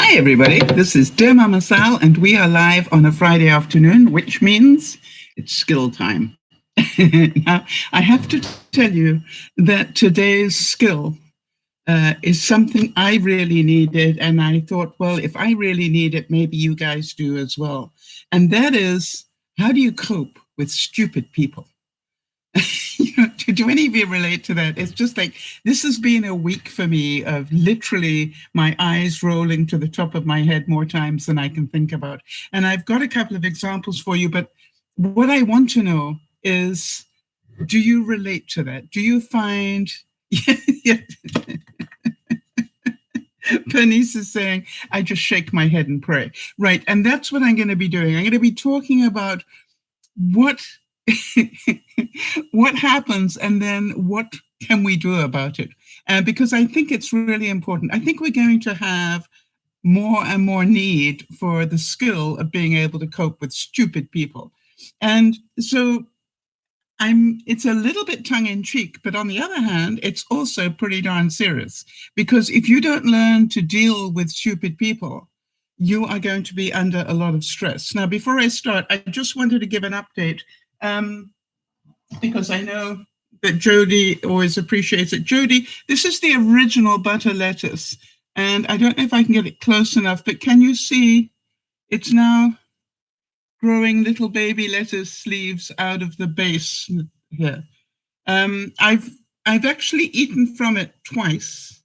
Hi, everybody. This is DearMamaSal, and we are live on a Friday afternoon, which means it's skill time. Now, I have to tell you that today's skill is something I really needed, and I thought, well, if I really need it, maybe you guys do as well. And that is, how do you cope with stupid people? Do any of you relate to that? It's just like, this has been a week for me of literally my eyes rolling to the top of my head more times than I can think about. And I've got a couple of examples for you, but what I want to know is, do you relate to that? Do you find... Bernice is saying, I just shake my head and pray. Right, and that's what I'm going to be doing. I'm going to be talking about what what happens and then what can we do about it, because I think it's really important. I think we're going to have more and more need for the skill of being able to cope with stupid people. And so it's a little bit tongue-in-cheek, but on the other hand, it's also pretty darn serious, because if you don't learn to deal with stupid people, you are going to be under a lot of stress. Now, before I start, I just wanted to give an update, because I know that Jody always appreciates it. Jody, this is the original butter lettuce, and I don't know if I can get it close enough, but can you see it's now growing little baby lettuce leaves out of the base here? I've actually eaten from it twice,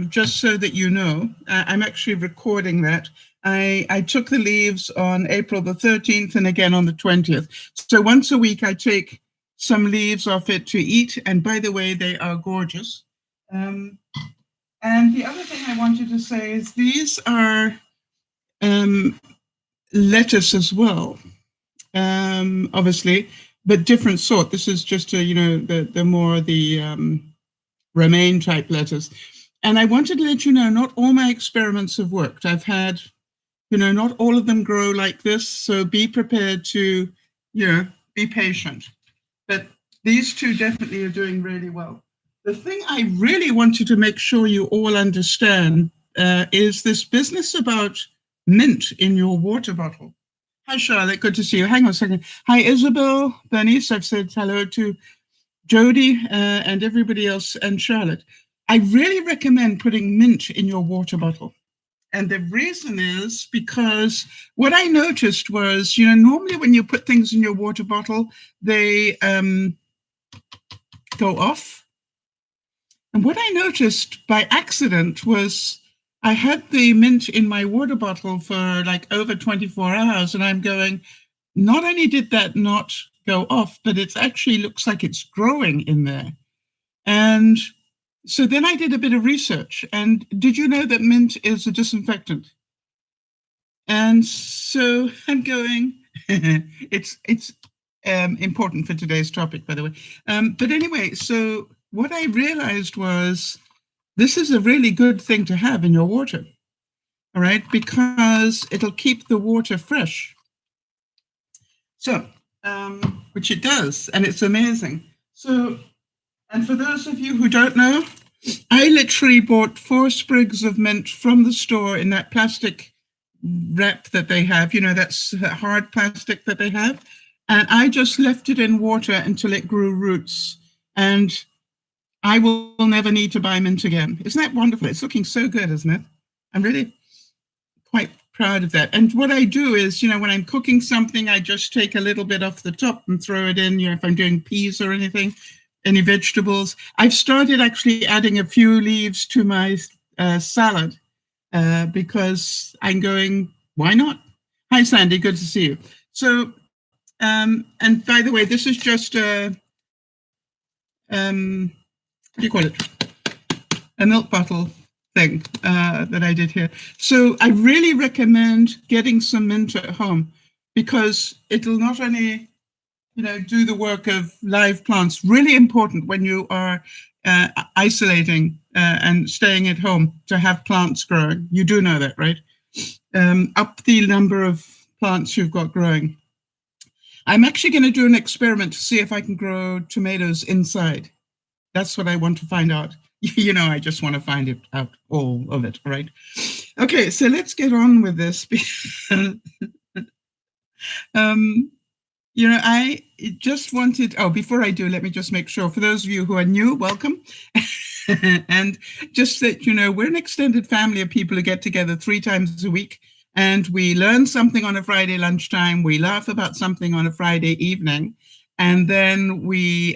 just so that you know. I'm actually recording that. I took the leaves on April the 13th and again on the 20th. So once a week I take some leaves off it to eat. And by the way, they are gorgeous. And the other thing I wanted to say is these are lettuce as well, obviously, but different sort. This is just the more the romaine type lettuce. And I wanted to let you know, not all my experiments have worked. I've had, not all of them grow like this. So be prepared to, be patient. But these two definitely are doing really well. The thing I really wanted to make sure you all understand is this business about mint in your water bottle. Hi, Charlotte. Good to see you. Hang on a second. Hi, Isabel, Bernice. I've said hello to Jody and everybody else, and Charlotte. I really recommend putting mint in your water bottle. And the reason is because what I noticed was, normally when you put things in your water bottle, they go off. And what I noticed by accident was I had the mint in my water bottle for like over 24 hours, and I'm going, not only did that not go off, but it actually looks like it's growing in there. And so then I did a bit of research, and did you know that mint is a disinfectant? And so I'm going, it's important for today's topic, by the way. But anyway, so what I realized was this is a really good thing to have in your water, all right, because it'll keep the water fresh. So, which it does, and it's amazing. So, and for those of you who don't know, I literally bought 4 sprigs of mint from the store in that plastic wrap that they have, that's hard plastic that they have. And I just left it in water until it grew roots. And I will never need to buy mint again. Isn't that wonderful? It's looking so good, isn't it? I'm really quite proud of that. And what I do is, when I'm cooking something, I just take a little bit off the top and throw it in, if I'm doing peas or anything, any vegetables. I've started actually adding a few leaves to my salad because I'm going, why not? Hi, Sandy, good to see you. So, and by the way, this is just a, what do you call it? A milk bottle thing that I did here. So I really recommend getting some mint at home, because it'll not only do the work of live plants, really important when you are isolating and staying at home to have plants growing. You do know that, right? Up the number of plants you've got growing. I'm actually going to do an experiment to see if I can grow tomatoes inside. That's what I want to find out. I just want to find it out, all of it, right? Okay, so let's get on with this. I just wanted, before I do, let me just make sure, for those of you who are new, welcome. And just that, we're an extended family of people who get together 3 times a week, and we learn something on a Friday lunchtime, we laugh about something on a Friday evening, and then we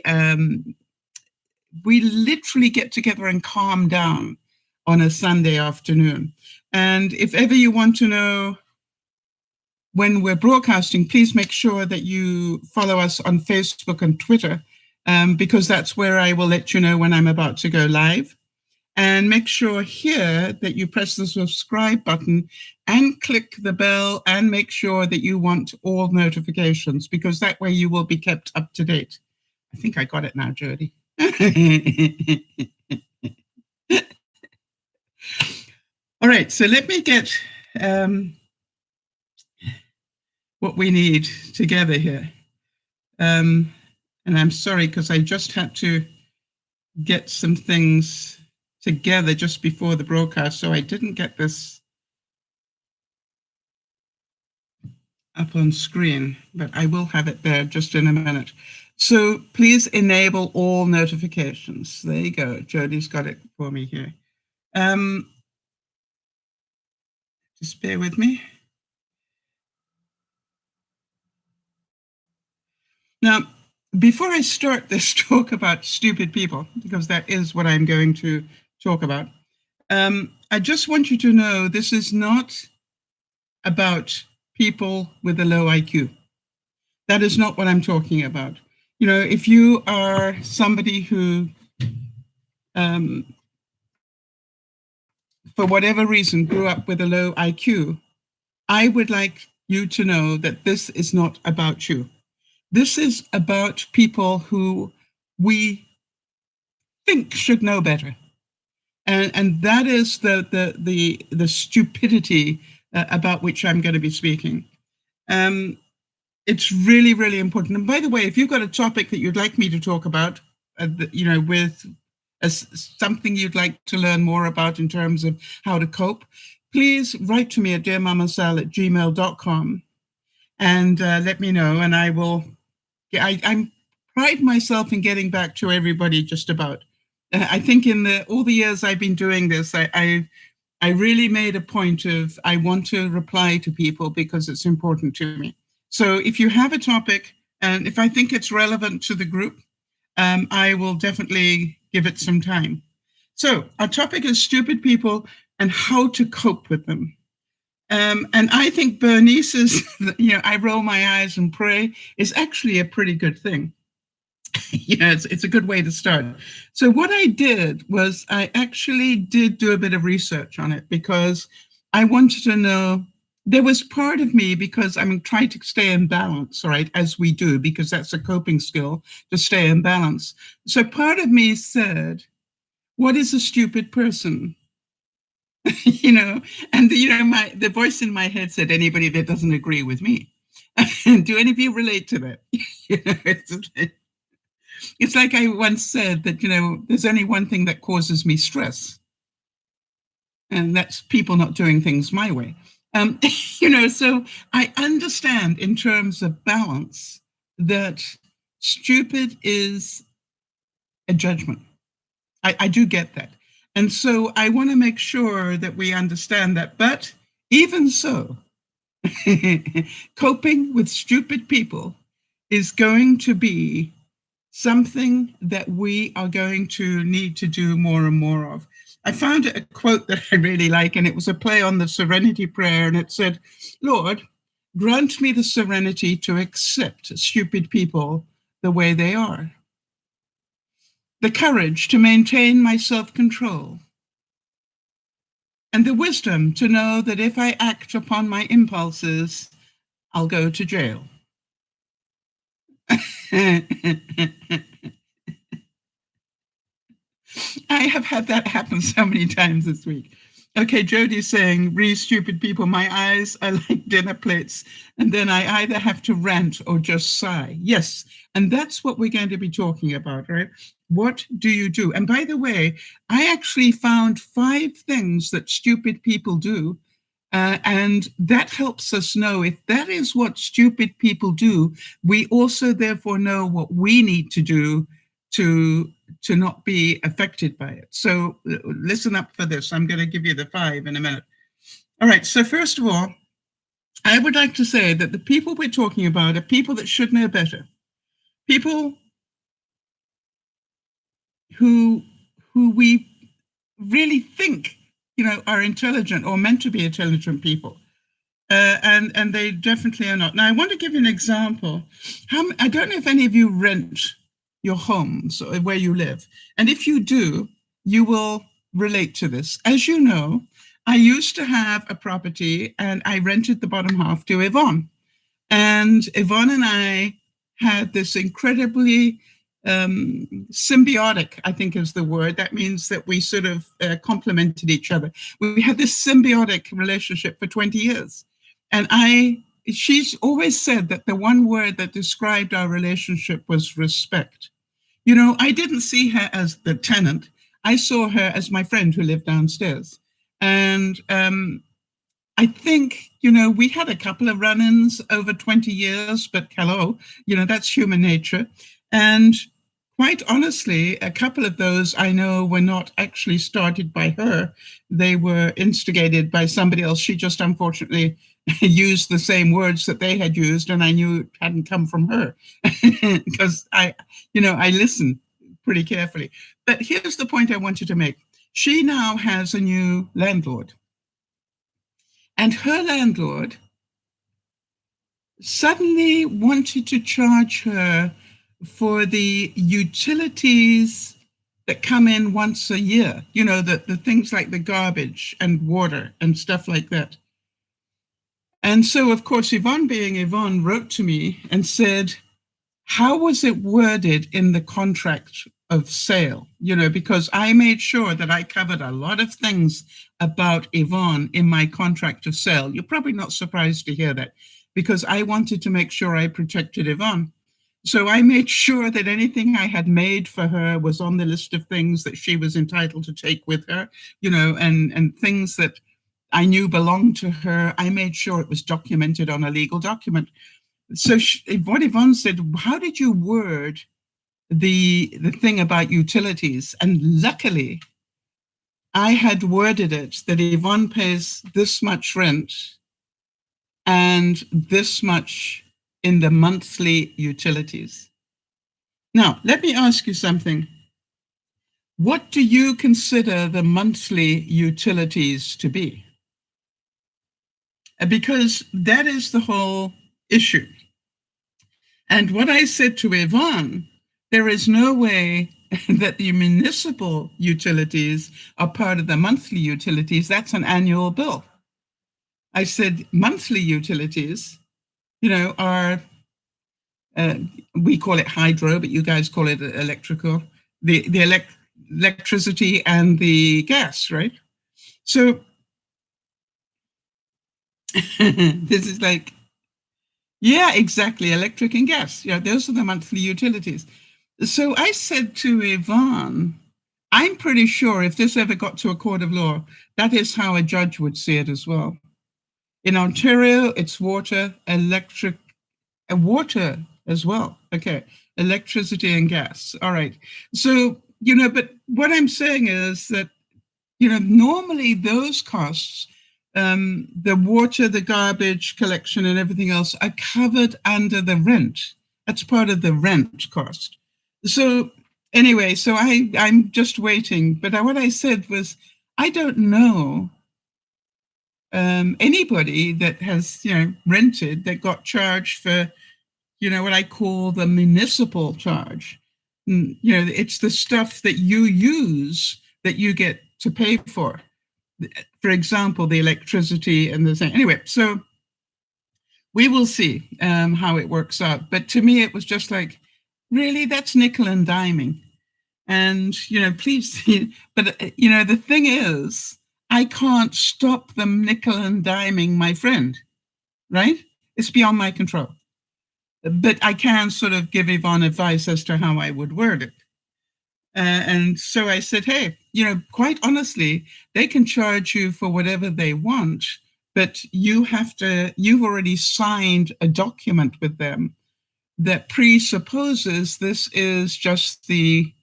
literally get together and calm down on a Sunday afternoon. And if ever you want to know when we're broadcasting, please make sure that you follow us on Facebook and Twitter, because that's where I will let you know when I'm about to go live. And make sure here that you press the subscribe button and click the bell, and make sure that you want all notifications, because that way you will be kept up to date. I think I got it now, Jody. All right, so let me get what we need together here. And I'm sorry, because I just had to get some things together just before the broadcast, so I didn't get this up on screen, but I will have it there just in a minute. So please enable all notifications. There you go. Jody's got it for me here. Just bear with me. Now, before I start this talk about stupid people, because that is what I'm going to talk about, I just want you to know this is not about people with a low IQ. That is not what I'm talking about. If you are somebody who, for whatever reason, grew up with a low IQ, I would like you to know that this is not about you. This is about people who we think should know better. And that is the stupidity about which I'm going to be speaking. It's really, really important. And by the way, if you've got a topic that you'd like me to talk about, with something you'd like to learn more about in terms of how to cope, please write to me at DearMamaSal@gmail.com and let me know. And I will. I pride myself in getting back to everybody just about. I think in all the years I've been doing this, I really made a point of, I want to reply to people because it's important to me. So if you have a topic, and if I think it's relevant to the group, I will definitely give it some time. So our topic is stupid people and how to cope with them. And I think Bernice's, I roll my eyes and pray is actually a pretty good thing. It's a good way to start. So what I did was I actually did do a bit of research on it, because I wanted to know, there was part of me, because I'm trying to stay in balance, right, as we do, because that's a coping skill, to stay in balance. So part of me said, what is a stupid person? And the voice in my head said, anybody that doesn't agree with me. Do any of you relate to that? It's like I once said that, there's only one thing that causes me stress, and that's people not doing things my way. So I understand in terms of balance that stupid is a judgment. I do get that. And so I want to make sure that we understand that. But even so, coping with stupid people is going to be something that we are going to need to do more and more of. I found a quote that I really like, and it was a play on the Serenity Prayer, and it said, Lord, grant me the serenity to accept stupid people the way they are, the courage to maintain my self-control, and the wisdom to know that if I act upon my impulses, I'll go to jail. I have had that happen so many times this week. Okay, Jody's saying, really stupid people, my eyes are like dinner plates, and then I either have to rant or just sigh. Yes, and that's what we're going to be talking about, right? What do you do? And by the way, I actually found 5 things that stupid people do, and that helps us know if that is what stupid people do, we also therefore know what we need to do to not be affected by it. So listen up for this. I'm going to give you the 5 in a minute. All right. So first of all, I would like to say that the people we're talking about are people that should know better. People who we really think, are intelligent or meant to be intelligent people. And they definitely are not. Now, I want to give you an example. I don't know if any of you rent your homes or where you live. And if you do, you will relate to this. As you know, I used to have a property and I rented the bottom half to Yvonne. And Yvonne and I had this incredibly symbiotic, I think is the word. That means that we sort of complemented each other. We had this symbiotic relationship for 20 years. And she's always said that the one word that described our relationship was respect. I didn't see her as the tenant. I saw her as my friend who lived downstairs. And I think, we had a couple of run-ins over 20 years, but hello, that's human nature. And quite honestly, a couple of those I know were not actually started by her. They were instigated by somebody else. She just unfortunately used the same words that they had used, and I knew it hadn't come from her because I listen pretty carefully. But here's the point I wanted to make. She now has a new landlord. And her landlord suddenly wanted to charge her for the utilities that come in once a year, the things like the garbage and water and stuff like that. And so, of course, Yvonne, being Yvonne, wrote to me and said, how was it worded in the contract of sale? Because I made sure that I covered a lot of things about Yvonne in my contract of sale. You're probably not surprised to hear that, because I wanted to make sure I protected Yvonne. So I made sure that anything I had made for her was on the list of things that she was entitled to take with her, and things that I knew belonged to her. I made sure it was documented on a legal document. So what Yvonne said, how did you word the thing about utilities? And luckily, I had worded it that Yvonne pays this much rent and this much in the monthly utilities. Now, let me ask you something. What do you consider the monthly utilities to be? Because that is the whole issue. And what I said to Yvonne, there is no way that the municipal utilities are part of the monthly utilities. That's an annual bill. I said monthly utilities, are, we call it hydro, but you guys call it electrical, the electricity and the gas, right? So this is like, yeah, exactly, electric and gas. Yeah, those are the monthly utilities. So I said to Yvonne, I'm pretty sure if this ever got to a court of law, that is how a judge would see it as well. In Ontario, it's water, electric, water as well. Okay, electricity and gas. All right. So, but what I'm saying is that, normally those costs, the water, the garbage collection and everything else are covered under the rent. That's part of the rent cost. So anyway, so I'm just waiting. But what I said was, I don't know anybody that has, rented that got charged for, what I call the municipal charge. It's the stuff that you use that you get to pay for. For example, the electricity and the thing. Anyway, so we will see how it works out. But to me, it was just like, really, that's nickel and diming. And, please, but, the thing is, I can't stop them nickel and diming my friend, right? It's beyond my control. But I can sort of give Yvonne advice as to how I would word it. And so I said, hey, quite honestly, they can charge you for whatever they want, but you've already signed a document with them that presupposes this is just the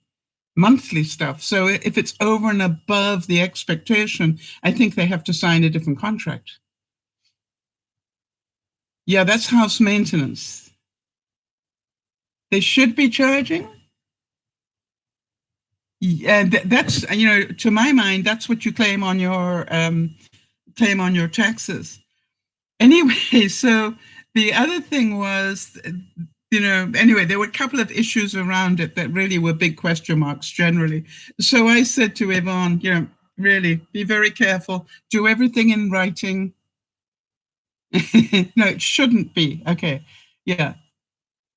monthly stuff. So if it's over and above the expectation, I think they have to sign a different contract. Yeah, that's house maintenance. They should be charging. Yeah, that's, to my mind, that's what you claim on your taxes. Anyway, so the other thing was, anyway, there were a couple of issues around it that really were big question marks generally. So I said to Yvonne, really be very careful, do everything in writing. No, it shouldn't be. Okay. Yeah.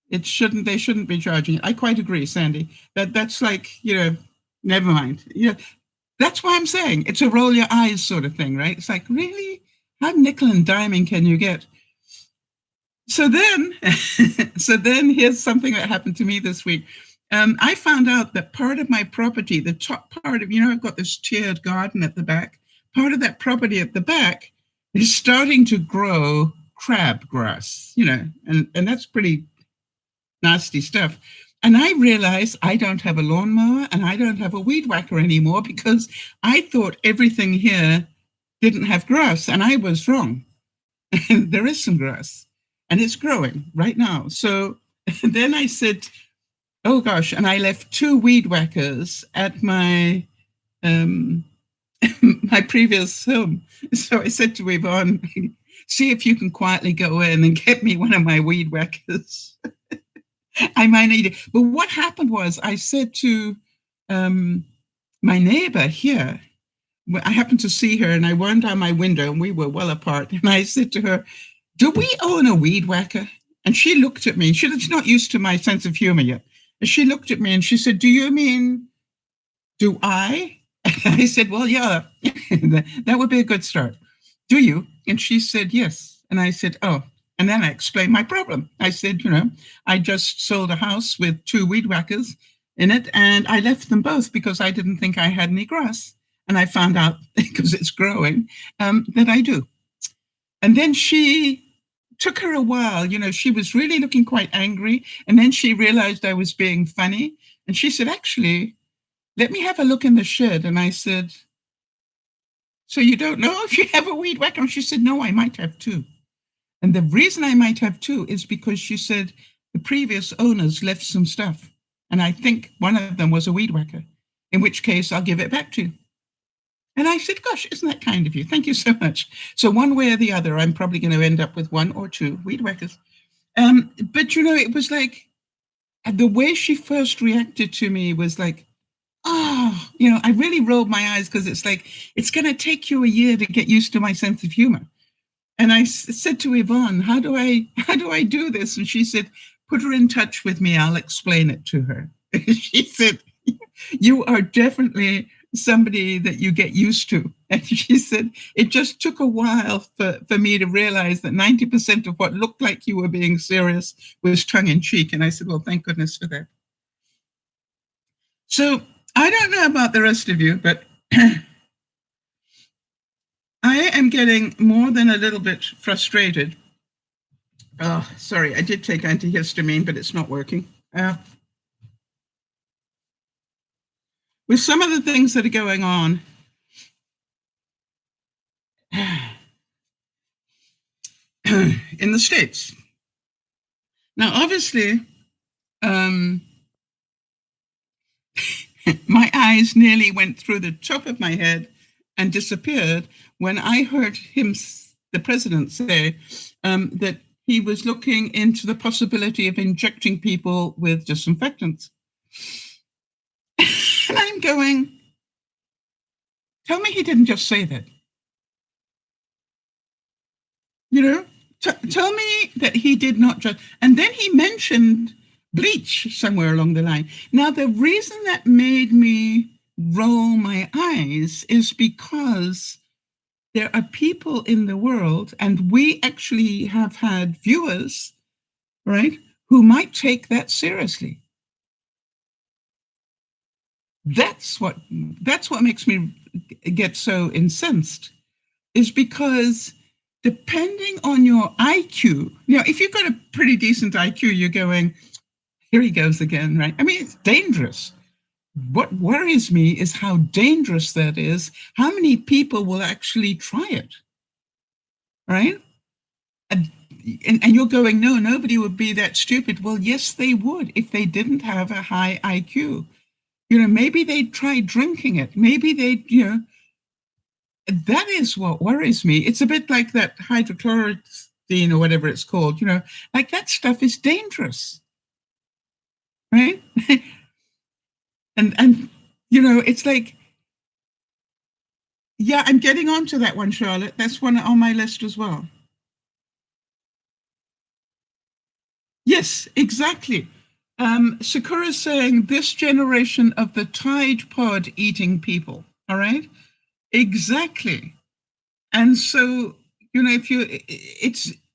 They shouldn't be charging. I quite agree, Sandy. That's like, never mind. That's why I'm saying it's a roll your eyes sort of thing, right? It's like, really? How nickel and diming can you get? So then here's something that happened to me this week. I found out that part of my property, the top part of, I've got this tiered garden at the back. Part of that property at the back is starting to grow crabgrass, and that's pretty nasty stuff. And I realized I don't have a lawnmower and I don't have a weed whacker anymore because I thought everything here didn't have grass, and I was wrong. There is some grass and it's growing right now. So then I said, oh gosh, and I left 2 weed whackers at my my previous home. So I said to Yvonne, see if you can quietly go in and get me one of my weed whackers. I might need it. But what happened was I said to my neighbor here, I happened to see her and I wound down my window and we were well apart. And I said to her, do we own a weed whacker? And she looked at me. She's not used to my sense of humor yet. And she looked at me and she said, do you mean, do I? And I said, well, yeah, that would be a good start. Do you? And she said, yes. And I said, oh. And then I explained my problem. I said, I just sold a house with 2 weed whackers in it, and I left them both because I didn't think I had any grass. And I found out, because it's growing, that I do. And then she took her a while. She was really looking quite angry. And then she realized I was being funny. And she said, actually, let me have a look in the shed. And I said, so you don't know if you have a weed whacker? And she said, no, I might have 2. And the reason I might have 2 is because she said the previous owners left some stuff. And I think one of them was a weed whacker, in which case I'll give it back to you. And I said, gosh, isn't that kind of you? Thank you so much. So one way or the other, I'm probably going to end up with 1 or 2 weed whackers. But, it was like the way she first reacted to me was like, oh, I really rolled my eyes because it's like, it's going to take you a year to get used to my sense of humor. And I said to Yvonne, how do I do this? And she said, put her in touch with me. I'll explain it to her. She said, you are definitely somebody that you get used to. And she said, it just took a while for me to realize that 90% of what looked like you were being serious was tongue in cheek. And I said, well, thank goodness for that. So I don't know about the rest of you, but I am getting more than a little bit frustrated. Oh, sorry, I did take antihistamine, but it's not working. With some of the things that are going on, in the States. Now, obviously, my eyes nearly went through the top of my head and disappeared when I heard the president, say that he was looking into the possibility of injecting people with disinfectants. And I'm going, tell me he didn't just say that. Tell me that he did not just, and then he mentioned bleach somewhere along the line. Now, the reason that made me roll my eyes is because there are people in the world, and we actually have had viewers, right, who might take that seriously. That's what makes me get so incensed, is because depending on your IQ, if you've got a pretty decent IQ, you're going, here he goes again, right? I mean, it's dangerous. What worries me is how dangerous that is. How many people will actually try it, right? And, and you're going, no, nobody would be that stupid. Well, yes, they would if they didn't have a high IQ. Maybe they'd try drinking it. Maybe they'd, that is what worries me. It's a bit like that hydrochloroquine or whatever it's called, like that stuff is dangerous, right? and it's like, yeah, I'm getting onto that one, Charlotte. That's one on my list as well. Yes, exactly. Sakura's saying this generation of the Tide Pod eating people. All right, exactly. And so, if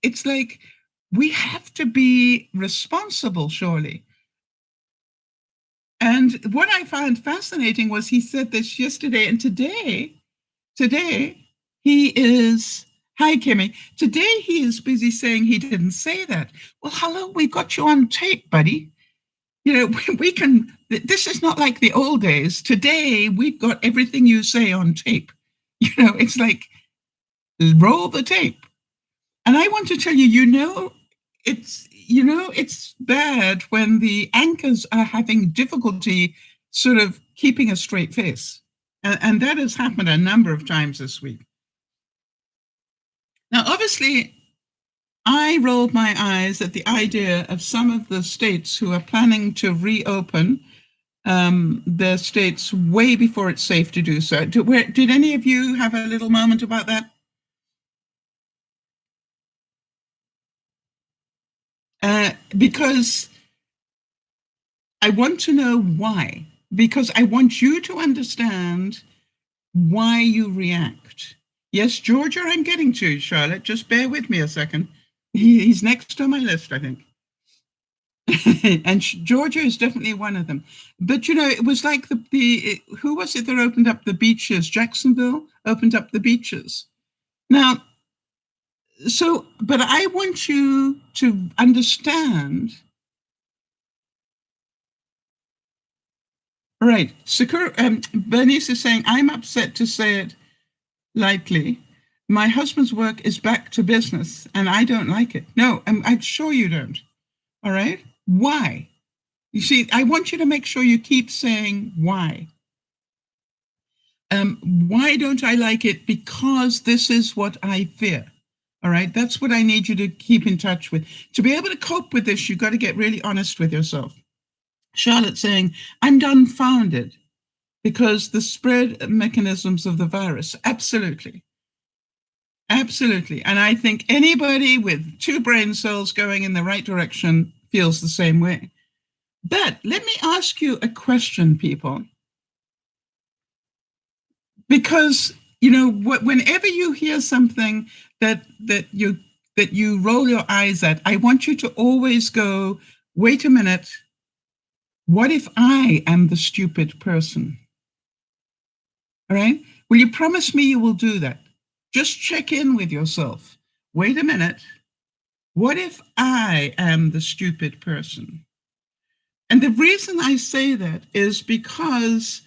it's like we have to be responsible, surely. And what I found fascinating was he said this yesterday, and today he is. Hi, Kimmy. Today he is busy saying he didn't say that. Well, hello, we got you on tape, buddy. We can. This is not like the old days. Today we've got everything you say on tape. It's like roll the tape. And I want to tell you, it's bad when the anchors are having difficulty sort of keeping a straight face. And that has happened a number of times this week. Now, obviously, I rolled my eyes at the idea of some of the states who are planning to reopen their states way before it's safe to do so. Did any of you have a little moment about that? Because I want to know why. Because I want you to understand why you react. Yes, Georgia, I'm getting to, Charlotte. Just bear with me a second. He's next on my list, I think. And Georgia is definitely one of them. But it was like who was it that opened up the beaches? Jacksonville opened up the beaches. Now, but I want you to understand. Right. Bernice is saying, I'm upset to say it lightly. My husband's work is back to business and I don't like it. No, I'm sure you don't. All right. Why? You see, I want you to make sure you keep saying why. Why don't I like it? Because this is what I fear. All right. That's what I need you to keep in touch with. To be able to cope with this, you've got to get really honest with yourself. Charlotte saying, I'm dumbfounded because the spread mechanisms of the virus. Absolutely. Absolutely. And I think anybody with 2 brain cells going in the right direction feels the same way. But let me ask you a question, people. Because, whenever you hear something that you roll your eyes at, I want you to always go, wait a minute, what if I am the stupid person? All right? Will you promise me you will do that? Just check in with yourself. Wait a minute. What if I am the stupid person? And the reason I say that is because,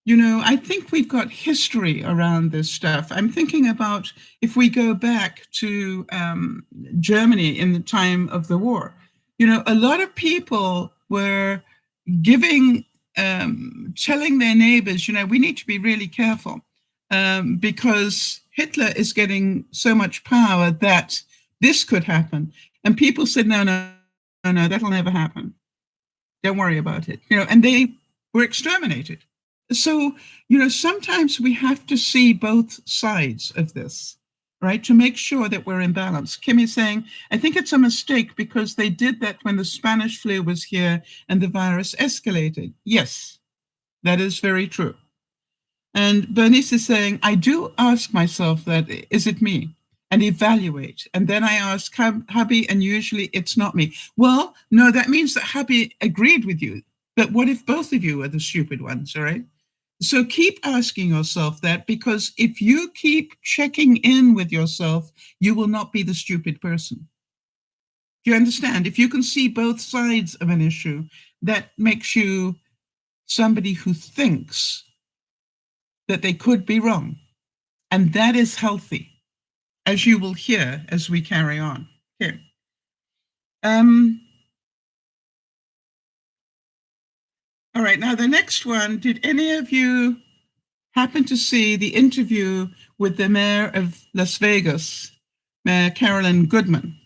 I think we've got history around this stuff. I'm thinking about if we go back to Germany in the time of the war. A lot of people were telling their neighbors, we need to be really careful because Hitler is getting so much power that this could happen. And people said, no, that'll never happen. Don't worry about it. And they were exterminated. So, sometimes we have to see both sides of this, right? To make sure that we're in balance. Kimmy's saying, I think it's a mistake because they did that when the Spanish flu was here and the virus escalated. Yes, that is very true. And Bernice is saying, I do ask myself that, is it me? And evaluate. And then I ask hubby, and usually it's not me. Well, no, that means that hubby agreed with you. But what if both of you are the stupid ones, all right? So keep asking yourself that, because if you keep checking in with yourself, you will not be the stupid person. Do you understand? If you can see both sides of an issue, that makes you somebody who thinks that they could be wrong. And that is healthy, as you will hear as we carry on. Okay. All right, now the next one, did any of you happen to see the interview with the mayor of Las Vegas, Mayor Carolyn Goodman?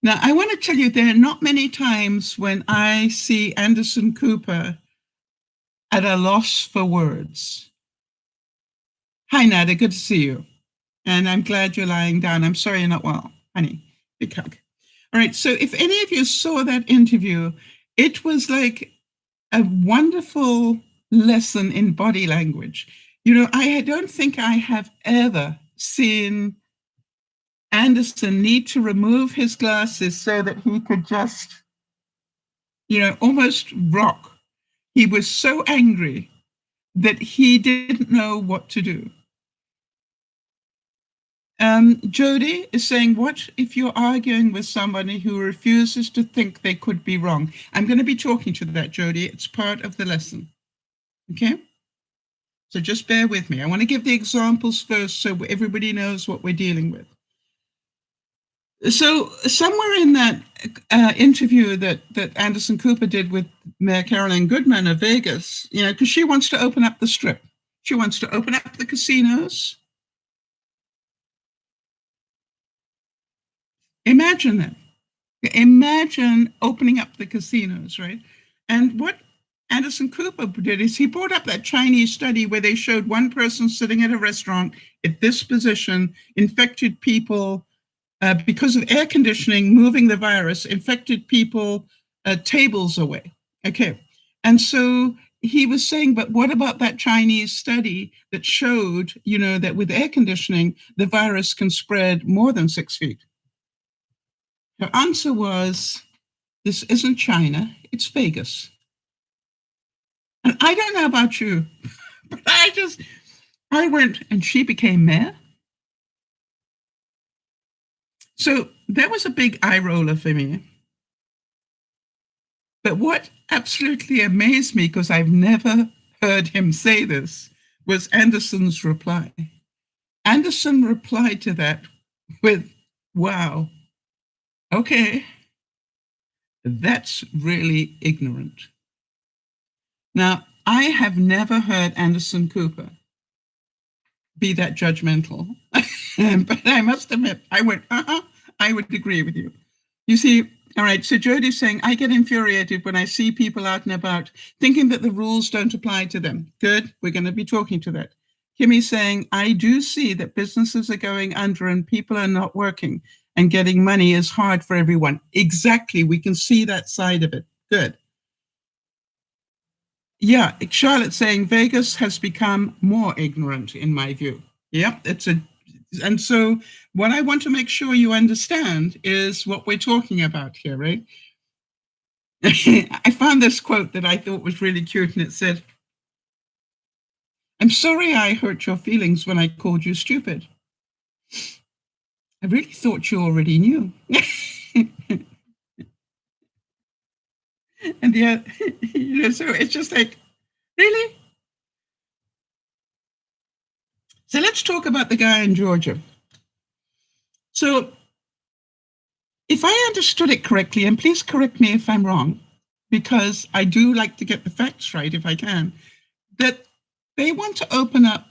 Now, I want to tell you, there are not many times when I see Anderson Cooper at a loss for words. Hi, Nada, good to see you. And I'm glad you're lying down. I'm sorry you're not well, honey. Big hug. All right, so if any of you saw that interview, it was like a wonderful lesson in body language. You know, I don't think I have ever seen Anderson need to remove his glasses so that he could just, you know, almost rock. He was so angry that he didn't know what to do. Jody is saying, what if you're arguing with somebody who refuses to think they could be wrong? I'm going to be talking to that, Jody. It's part of the lesson. Okay? So just bear with me. I want to give the examples first so everybody knows what we're dealing with. So somewhere in that interview that Anderson Cooper did with Mayor Carolyn Goodman of Vegas, you know, because she wants to open up the Strip. She wants to open up the casinos. Imagine that. Imagine opening up the casinos, right? And what Anderson Cooper did is he brought up that Chinese study where they showed one person sitting at a restaurant at this position, infected people because of air conditioning, moving the virus, infected people tables away. Okay. And so he was saying, but what about that Chinese study that showed, you know, that with air conditioning, the virus can spread more than 6 feet? Her answer was, this isn't China, it's Vegas. And I don't know about you, but I went, and she became mayor. So that was a big eye roller for me. But what absolutely amazed me, because I've never heard him say this, was Anderson's reply. Anderson replied to that with, wow, okay, that's really ignorant. Now, I have never heard Anderson Cooper be that judgmental, but I must admit, I went, I would agree with you. You see, all right, so Jody's saying, I get infuriated when I see people out and about thinking that the rules don't apply to them. Good, we're going to be talking to that. Kimmy's saying, I do see that businesses are going under and people are not working, and getting money is hard for everyone. Exactly, we can see that side of it. Good. Yeah, Charlotte's saying Vegas has become more ignorant, in my view. Yep, and so what I want to make sure you understand is what we're talking about here, right? I found this quote that I thought was really cute, and it said, I'm sorry I hurt your feelings when I called you stupid. I really thought you already knew. And yeah, you know, so it's just like, really? So let's talk about the guy in Georgia. So if I understood it correctly, and please correct me if I'm wrong, because I do like to get the facts right if I can, that they want to open up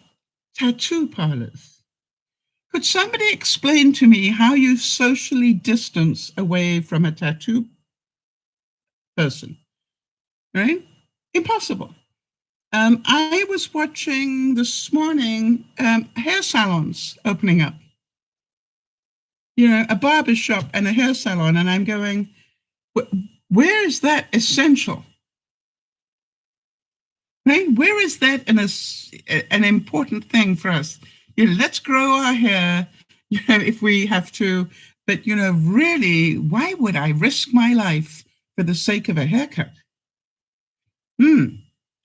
tattoo parlors. Could somebody explain to me how you socially distance away from a tattoo person, right? Impossible. I was watching this morning hair salons opening up. You know, a barber shop and a hair salon, and I'm going, where is that essential? right? Where is that an important thing for us? Let's grow our hair, if we have to, but really, why would I risk my life for the sake of a haircut?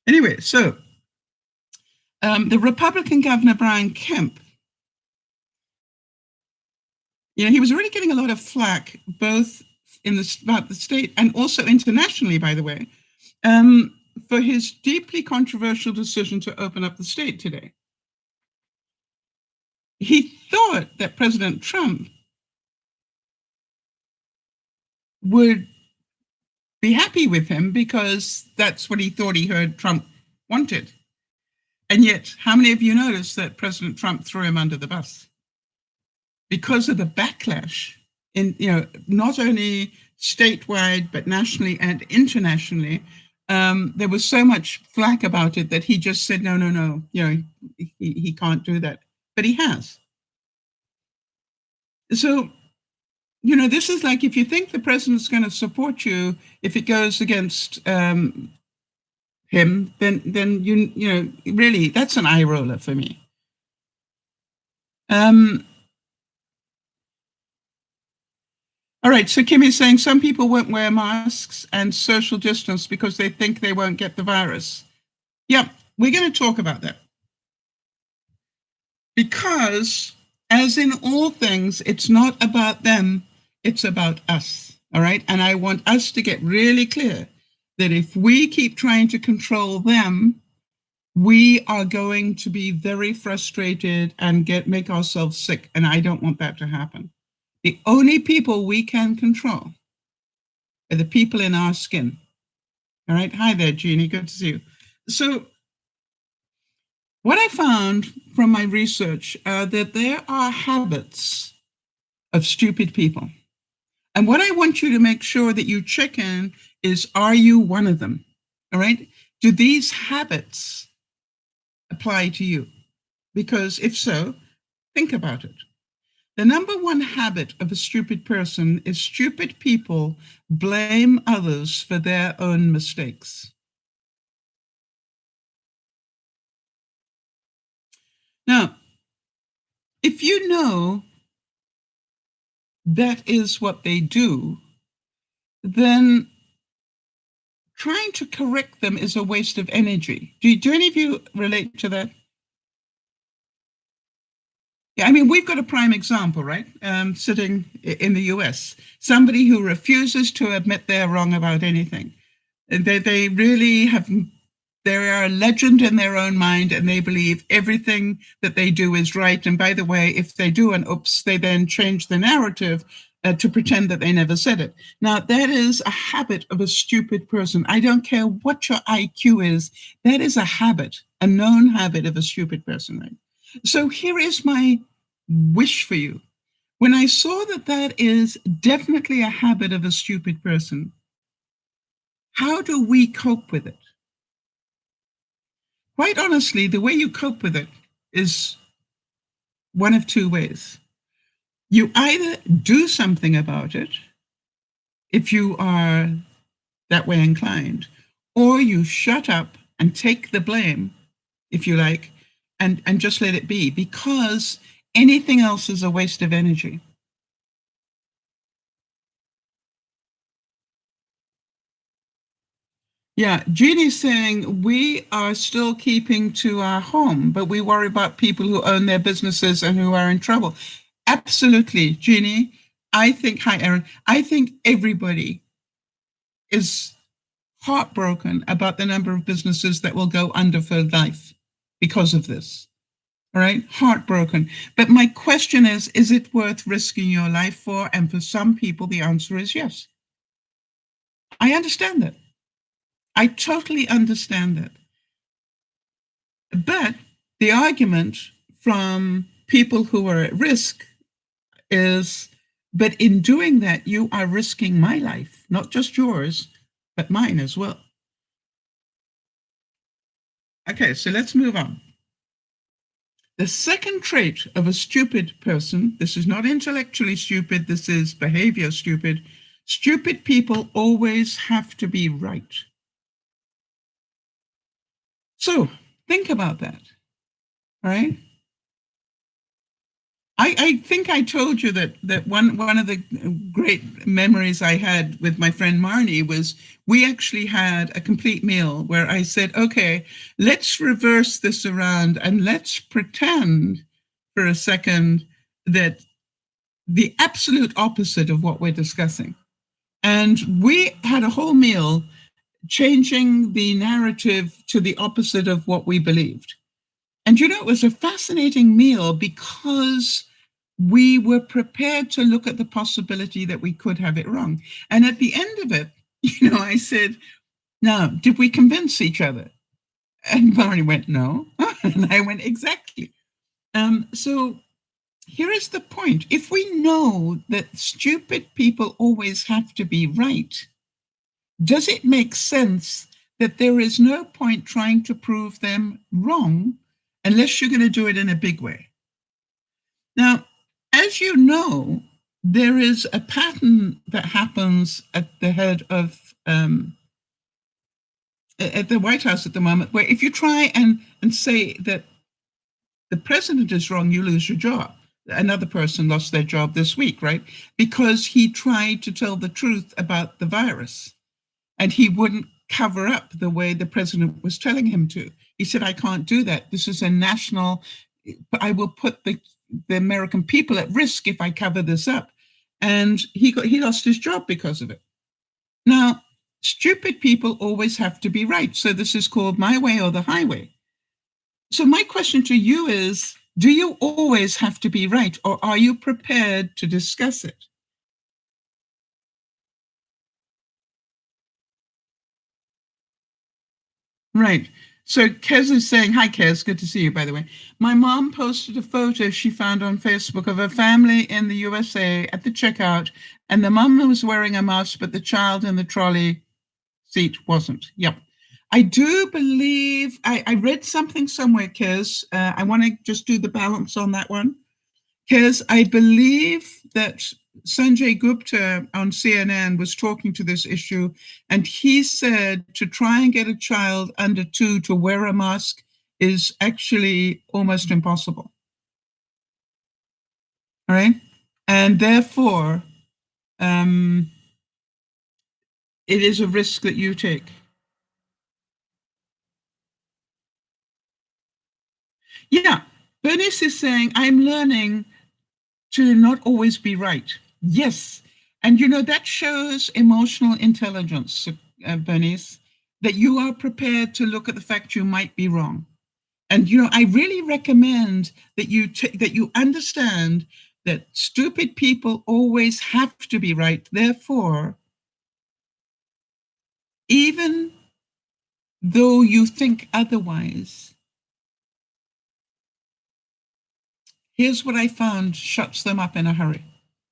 Anyway, so the Republican governor Brian Kemp, he was already getting a lot of flack, both about the state and also internationally, by the way, for his deeply controversial decision to open up the state today. He thought that President Trump would be happy with him because that's what he thought he heard Trump wanted. And yet, how many of you noticed that President Trump threw him under the bus? Because of the backlash in, not only statewide, but nationally and internationally, there was so much flack about it that he just said, no, he can't do that. But he has. So, this is like, if you think the president's going to support you, if it goes against him, then really, that's an eye roller for me. All right, so Kim is saying some people won't wear masks and social distance because they think they won't get the virus. Yeah, we're going to talk about that. Because, as in all things, it's not about them, it's about us. All right, and I want us to get really clear that if we keep trying to control them, we are going to be very frustrated and make ourselves sick, and I don't want that to happen. The only people we can control are the people in our skin. All right. Hi there, Jeannie. Good to see you. So what I found from my research that there are habits of stupid people. And what I want you to make sure that you check in is, are you one of them? All right. Do these habits apply to you? Because if so, think about it. The number one habit of a stupid person is stupid people blame others for their own mistakes. Now, if you know that is what they do, then trying to correct them is a waste of energy. Do any of you relate to that? Yeah, I mean, we've got a prime example, right? Sitting in the US, somebody who refuses to admit they're wrong about anything. They really have, they're a legend in their own mind, and they believe everything that they do is right. And by the way, if they do an oops, they then change the narrative to pretend that they never said it. Now, that is a habit of a stupid person. I don't care what your IQ is, that is a habit, a known habit of a stupid person, right? So here is my wish for you. When I saw that that is definitely a habit of a stupid person, how do we cope with it? Quite honestly, the way you cope with it is one of two ways. You either do something about it, if you are that way inclined, or you shut up and take the blame, if you like, and just let it be, because anything else is a waste of energy. Yeah, Jeannie's saying we are still keeping to our home, but we worry about people who own their businesses and who are in trouble. Absolutely, Jeannie. Hi, Erin. I think everybody is heartbroken about the number of businesses that will go under for life because of this. All right, heartbroken. But my question is it worth risking your life for? And for some people, the answer is yes. I understand that. I totally understand that. But the argument from people who are at risk is, but in doing that, you are risking my life, not just yours, but mine as well. Okay, so let's move on. The second trait of a stupid person, this is not intellectually stupid, this is behavior stupid. Stupid people always have to be right. So think about that, right? I think I told you that one of the great memories I had with my friend Marnie was we actually had a complete meal where I said, okay, let's reverse this around and let's pretend for a second that the absolute opposite of what we're discussing. And we had a whole meal changing the narrative to the opposite of what we believed. And it was a fascinating meal because we were prepared to look at the possibility that we could have it wrong. And at the end of it, I said, now, did we convince each other? And Barney went, no. And I went, exactly. So here is the point. If we know that stupid people always have to be right, does it make sense that there is no point trying to prove them wrong unless you're going to do it in a big way? Now, as you know, there is a pattern that happens at the head of at the White House at the moment, where if you try and say that the president is wrong, you lose your job. Another person lost their job this week, right? Because he tried to tell the truth about the virus and he wouldn't cover up the way the president was telling him to. He said, I can't do that. This is a national, I will put the American people at risk if I cover this up. And he lost his job because of it. Now, stupid people always have to be right. So this is called my way or the highway. So my question to you is, do you always have to be right, or are you prepared to discuss it? Right. So Kez is saying, hi, Kez, good to see you, by the way. My mom posted a photo she found on Facebook of a family in the USA at the checkout, and the mom was wearing a mask, but the child in the trolley seat wasn't. Yep. I do believe, I read something somewhere, Kez. I want to just do the balance on that one. Kez, I believe that Sanjay Gupta on CNN was talking to this issue, and he said to try and get a child under 2 to wear a mask is actually almost impossible. All right. And therefore, it is a risk that you take. Yeah. Bernice is saying, I'm learning to not always be right. Yes. And that shows emotional intelligence, Bernice, that you are prepared to look at the fact you might be wrong. And I really recommend that you understand that stupid people always have to be right. Therefore, even though you think otherwise, here's what I found shuts them up in a hurry.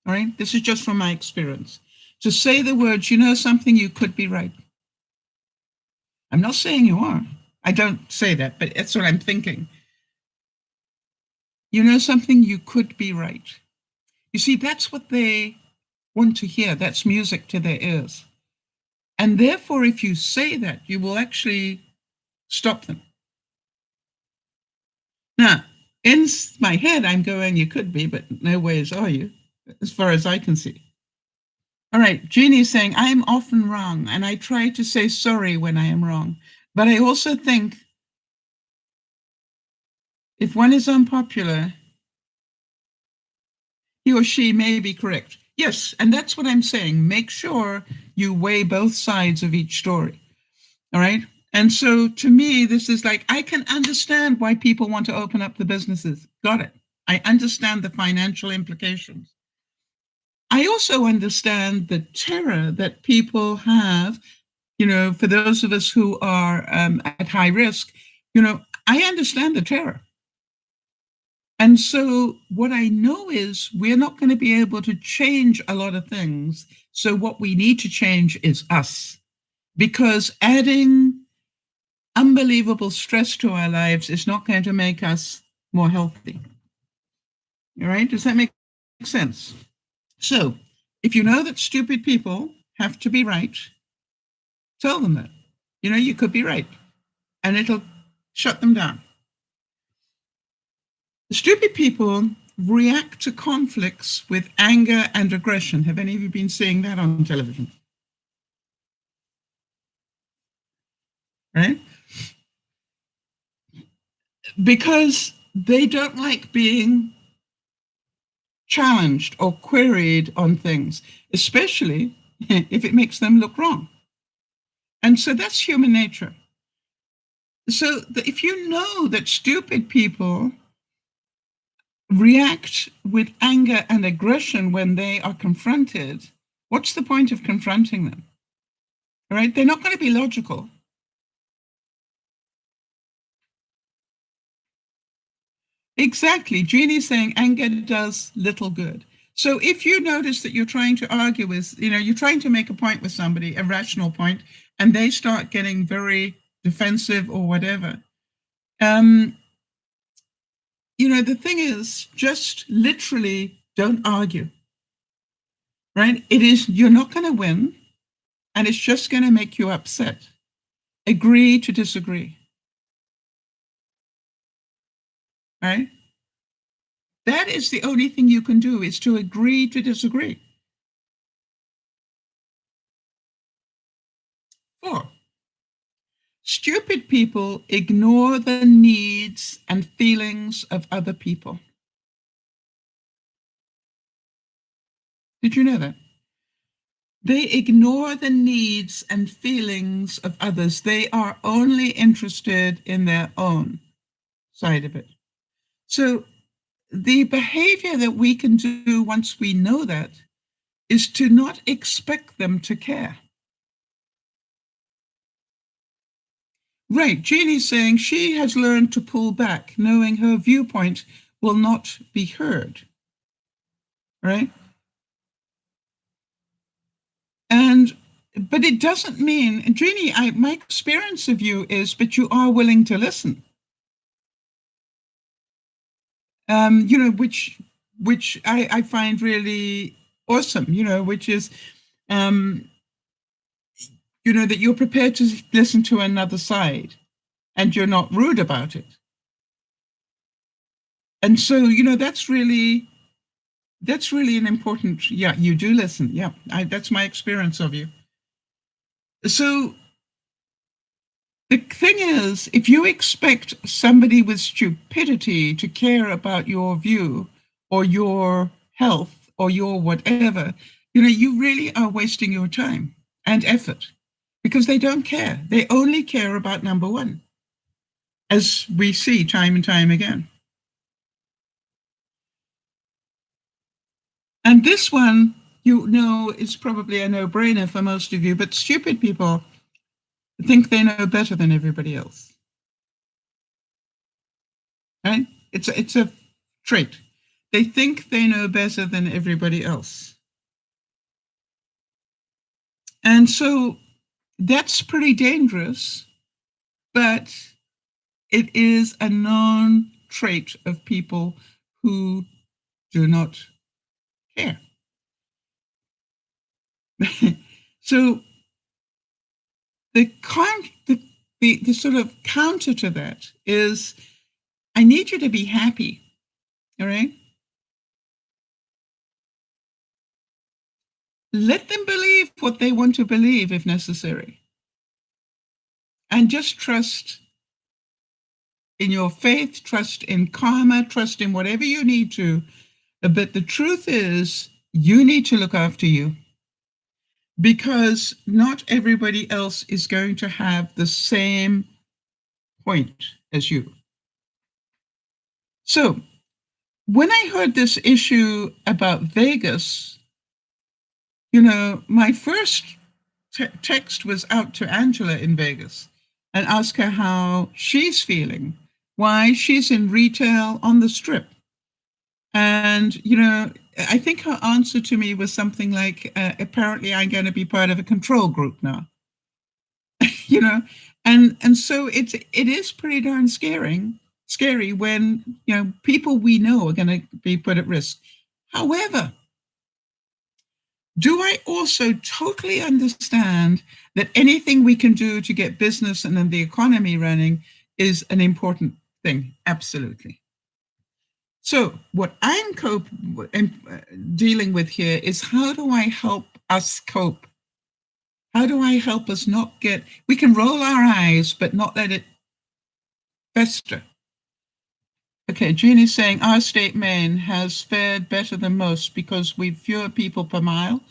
All right. This is just from my experience. To say the words, something, you could be right. I'm not saying you are. I don't say that, but that's what I'm thinking. Something, you could be right. You see, that's what they want to hear. That's music to their ears. And therefore, if you say that, you will actually stop them. Now, in my head, I'm going, you could be, but no ways are you, as far as I can see. All right, Jeannie is saying, I am often wrong, and I try to say sorry when I am wrong. But I also think if one is unpopular, he or she may be correct. Yes, and that's what I'm saying. Make sure you weigh both sides of each story. All right. And so to me, this is like, I can understand why people want to open up the businesses. Got it. I understand the financial implications. I also understand the terror that people have, for those of us who are at high risk, I understand the terror. And so what I know is we're not going to be able to change a lot of things. So what we need to change is us, because adding unbelievable stress to our lives is not going to make us more healthy. All right? Does that make sense? So if you know that stupid people have to be right, tell them that. You could be right. And it'll shut them down. Stupid people react to conflicts with anger and aggression. Have any of you been seeing that on television? Right? Because they don't like being challenged or queried on things, especially if it makes them look wrong. And so that's human nature. So if you know that stupid people react with anger and aggression when they are confronted, what's the point of confronting them? All right? They're not going to be logical. Exactly. Jeannie's saying anger does little good. So if you notice that you're trying to argue with, you're trying to make a point with somebody, a rational point, and they start getting very defensive or whatever, the thing is, just literally don't argue, right? You're not going to win, and it's just going to make you upset. Agree to disagree, right? That is the only thing you can do, is to agree to disagree. 4, stupid people ignore the needs and feelings of other people. Did you know that? They ignore the needs and feelings of others. They are only interested in their own side of it. So the behavior that we can do once we know that is to not expect them to care. Right, Jeannie's saying she has learned to pull back, knowing her viewpoint will not be heard. Right? But it doesn't mean, and Jeannie, my experience of you is, but you are willing to listen. Which I find really awesome, which is, that you're prepared to listen to another side and you're not rude about it. And so, that's really an important, you do listen. Yeah, that's my experience of you. So the thing is, if you expect somebody with stupidity to care about your view or your health or your whatever, you really are wasting your time and effort, because they don't care. They only care about number one, as we see time and time again. And this one, is probably a no-brainer for most of you, but stupid people think they know better than everybody else. Right? It's a trait. They think they know better than everybody else. And so that's pretty dangerous, but it is a known trait of people who do not care. So the sort of counter to that is, I need you to be happy. All right? Let them believe what they want to believe if necessary. And just trust in your faith, trust in karma, trust in whatever you need to. But the truth is, you need to look after you, because not everybody else is going to have the same point as you. So when I heard this issue about Vegas, my first text was out to Angela in Vegas and ask her how she's feeling, why she's in retail on the Strip. And, I think her answer to me was something like, apparently I'm going to be part of a control group now. And so it is pretty darn scary when, people we know are going to be put at risk. However, do I also totally understand that anything we can do to get business and then the economy running is an important thing, absolutely. So what I'm dealing with here is, how do I help us cope? How do I help us not get, we can roll our eyes, but not let it fester. Okay, Jeannie's saying our state, Maine, has fared better than most because we've fewer people per mile.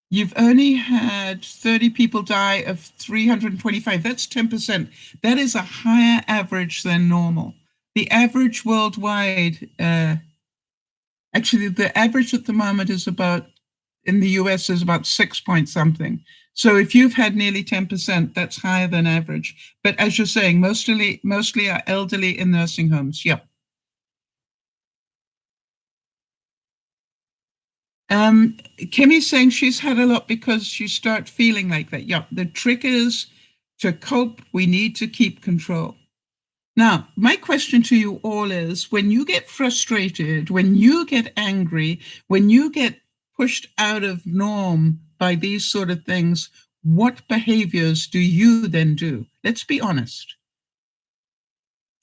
You've only had 30 people die of 325. That's 10%. That is a higher average than normal. The average worldwide, actually, the average at the moment is about, in the US, is about 6 point something. So if you've had nearly 10%, that's higher than average. But as you're saying, mostly are elderly in nursing homes. Yep. Kimmy's saying she's had a lot because you start feeling like that. Yeah, the trick is to cope, we need to keep control. Now, my question to you all is, when you get frustrated, when you get angry, when you get pushed out of norm by these sort of things, what behaviors do you then do? Let's be honest.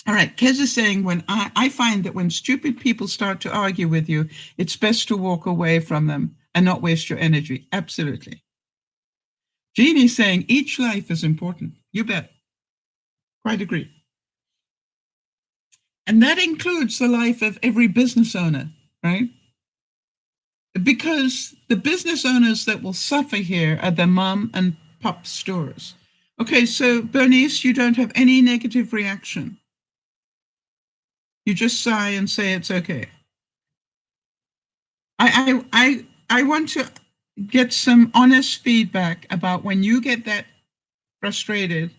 All right, Kez is saying, when I find that when stupid people start to argue with you, it's best to walk away from them and not waste your energy. Absolutely. Jeannie's saying each life is important. You bet. Quite agree. And that includes the life of every business owner, right? Because the business owners that will suffer here are the mom and pop stores. Okay, so Bernice, you don't have any negative reaction. You just sigh and say it's okay. I want to get some honest feedback about when you get that frustrated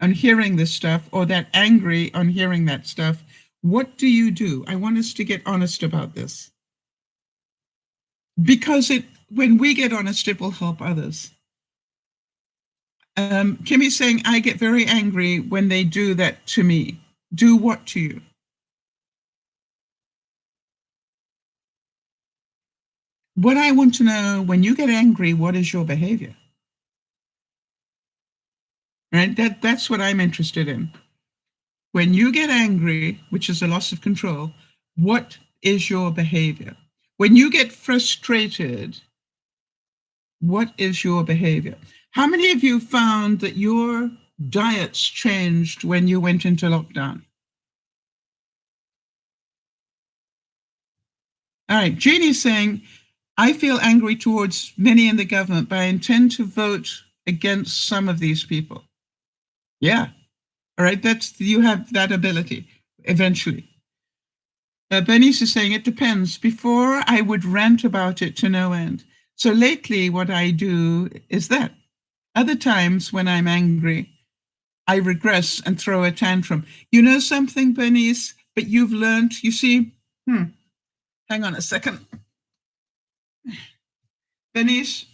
on hearing this stuff, or that angry on hearing that stuff. What do you do? I want us to get honest about this. Because when we get honest, it will help others. Kimmy's saying, I get very angry when they do that to me. Do what to you? What I want to know, when you get angry, what is your behavior? Right? That's what I'm interested in. When you get angry, which is a loss of control, what is your behavior? When you get frustrated, what is your behavior? How many of you found that your diets changed when you went into lockdown? All right, Jeannie's saying, I feel angry towards many in the government, but I intend to vote against some of these people. Yeah. All right, you have that ability eventually. Bernice is saying, it depends. Before, I would rant about it to no end. So lately, what I do is that. Other times when I'm angry, I regress and throw a tantrum. You know something, Bernice? But you've learned, you see, hang on a second. Bernice,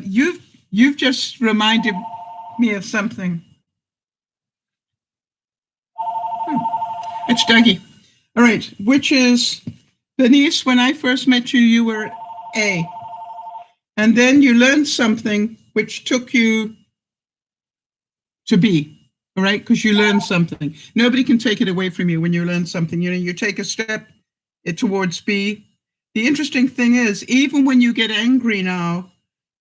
you've just reminded me of something. It's Dougie. All right, which is, Bernice, when I first met you, you were A. And then you learned something which took you to B, all right? Because you learned something. Nobody can take it away from you when you learn something. You know, you take a step towards B. The interesting thing is, even when you get angry now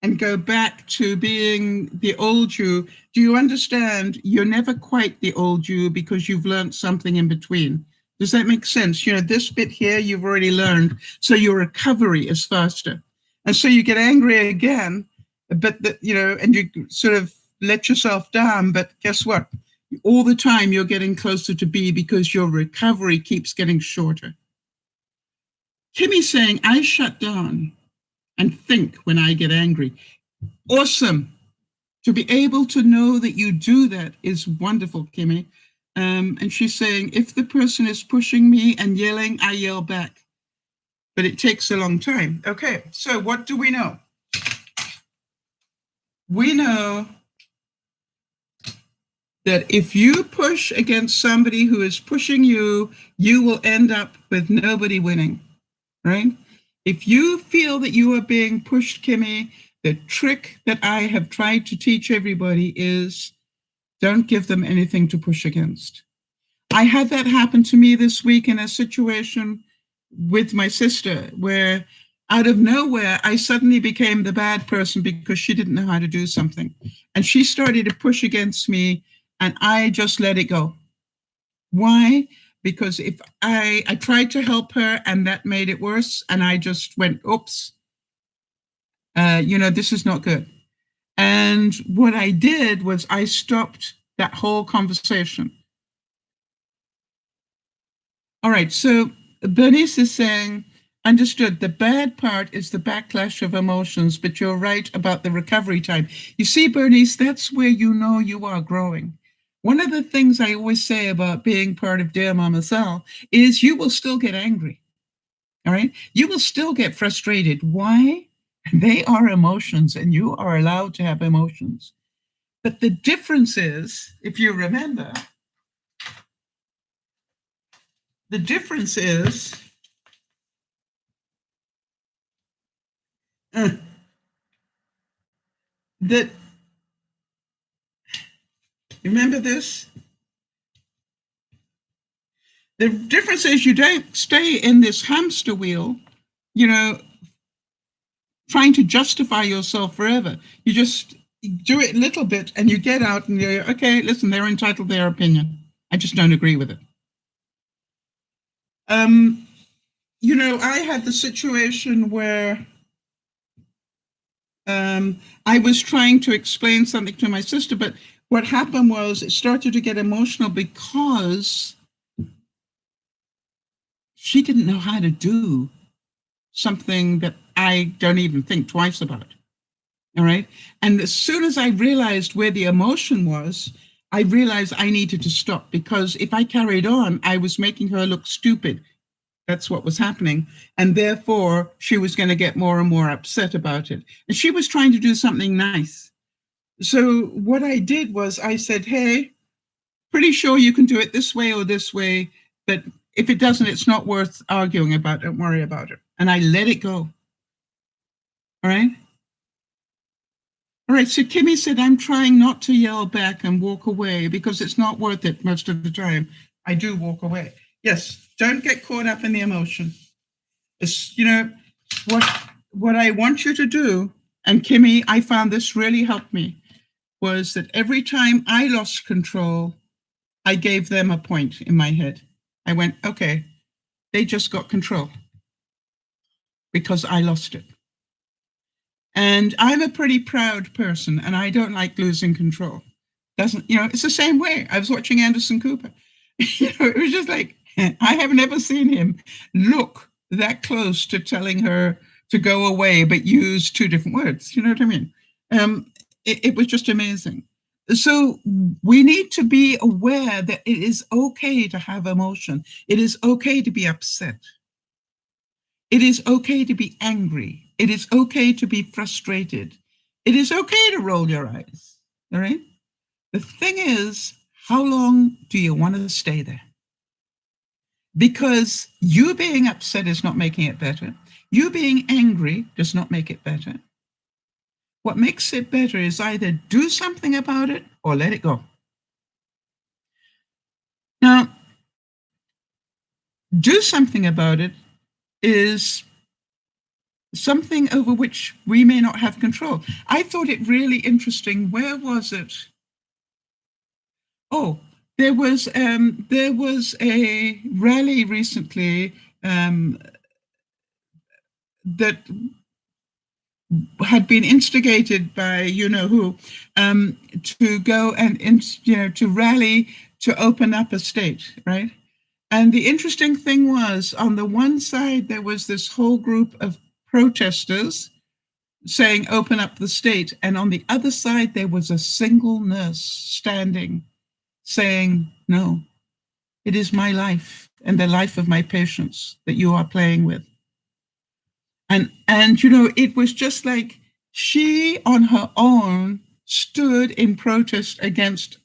and go back to being the old you, do you understand you're never quite the old you because you've learned something in between? Does that make sense? You know, this bit here you've already learned, so your recovery is faster. And so you get angry again, but and you sort of let yourself down, but guess what? All the time you're getting closer to B because your recovery keeps getting shorter. Kimmy's saying, I shut down and think when I get angry. Awesome. To be able to know that you do that is wonderful, Kimmy. And she's saying, if the person is pushing me and yelling, I yell back. But it takes a long time. Okay, so what do we know? We know that if you push against somebody who is pushing you, you will end up with nobody winning, right? If you feel that you are being pushed, Kimmy, the trick that I have tried to teach everybody is don't give them anything to push against. I had that happen to me this week in a situation with my sister where out of nowhere, I suddenly became the bad person because she didn't know how to do something. And she started to push against me, and I just let it go. Why? Because if I tried to help her and that made it worse, and I just went, oops, this is not good. And what I did was I stopped that whole conversation. All right, so Bernice is saying, understood, the bad part is the backlash of emotions, but you're right about the recovery time. You see, Bernice, that's where you know you are growing. One of the things I always say about being part of DearMamaSal is you will still get angry. All right, you will still get frustrated. Why? They are emotions, and you are allowed to have emotions. But the difference is, if you remember, the difference is that, remember this? The difference is you don't stay in this hamster wheel, you know, trying to justify yourself forever. You just do it a little bit and you get out and you're, okay, listen, they're entitled to their opinion. I just don't agree with it. I had the situation where I was trying to explain something to my sister, but what happened was it started to get emotional because she didn't know how to do something that I don't even think twice about. All right. And as soon as I realized where the emotion was, I realized I needed to stop, because if I carried on, I was making her look stupid. That's what was happening. And therefore, she was going to get more and more upset about it. And she was trying to do something nice. So what I did was I said, hey, pretty sure you can do it this way or this way, but if it doesn't, it's not worth arguing about. Don't worry about it. And I let it go. All right. All right. So Kimmy said, I'm trying not to yell back and walk away because it's not worth it most of the time. I do walk away. Yes. Don't get caught up in the emotion. It's, what I want you to do, and Kimmy, I found this really helped me, was that every time I lost control, I gave them a point in my head. I went, okay, they just got control because I lost it. And I'm a pretty proud person and I don't like losing control. It's the same way. I was watching Anderson Cooper. It was just like, I have never seen him look that close to telling her to go away, but use two different words. You know what I mean? It was just amazing. So we need to be aware that it is okay to have emotion. It is okay to be upset. It is okay to be angry. It is okay to be frustrated. It is okay to roll your eyes. All right. The thing is, how long do you want to stay there? Because you being upset is not making it better. You being angry does not make it better. What makes it better is either do something about it or let it go. Now, do something about it is something over which we may not have control. I thought it really interesting. Where was it? Oh, there was a rally recently that had been instigated by you know who to go and to rally to open up a state, right? And the interesting thing was, on the one side there was this whole group of protesters saying open up the state, and on the other side there was a single nurse standing saying, no, it is my life and the life of my patients that you are playing with. And it was just like she on her own stood in protest against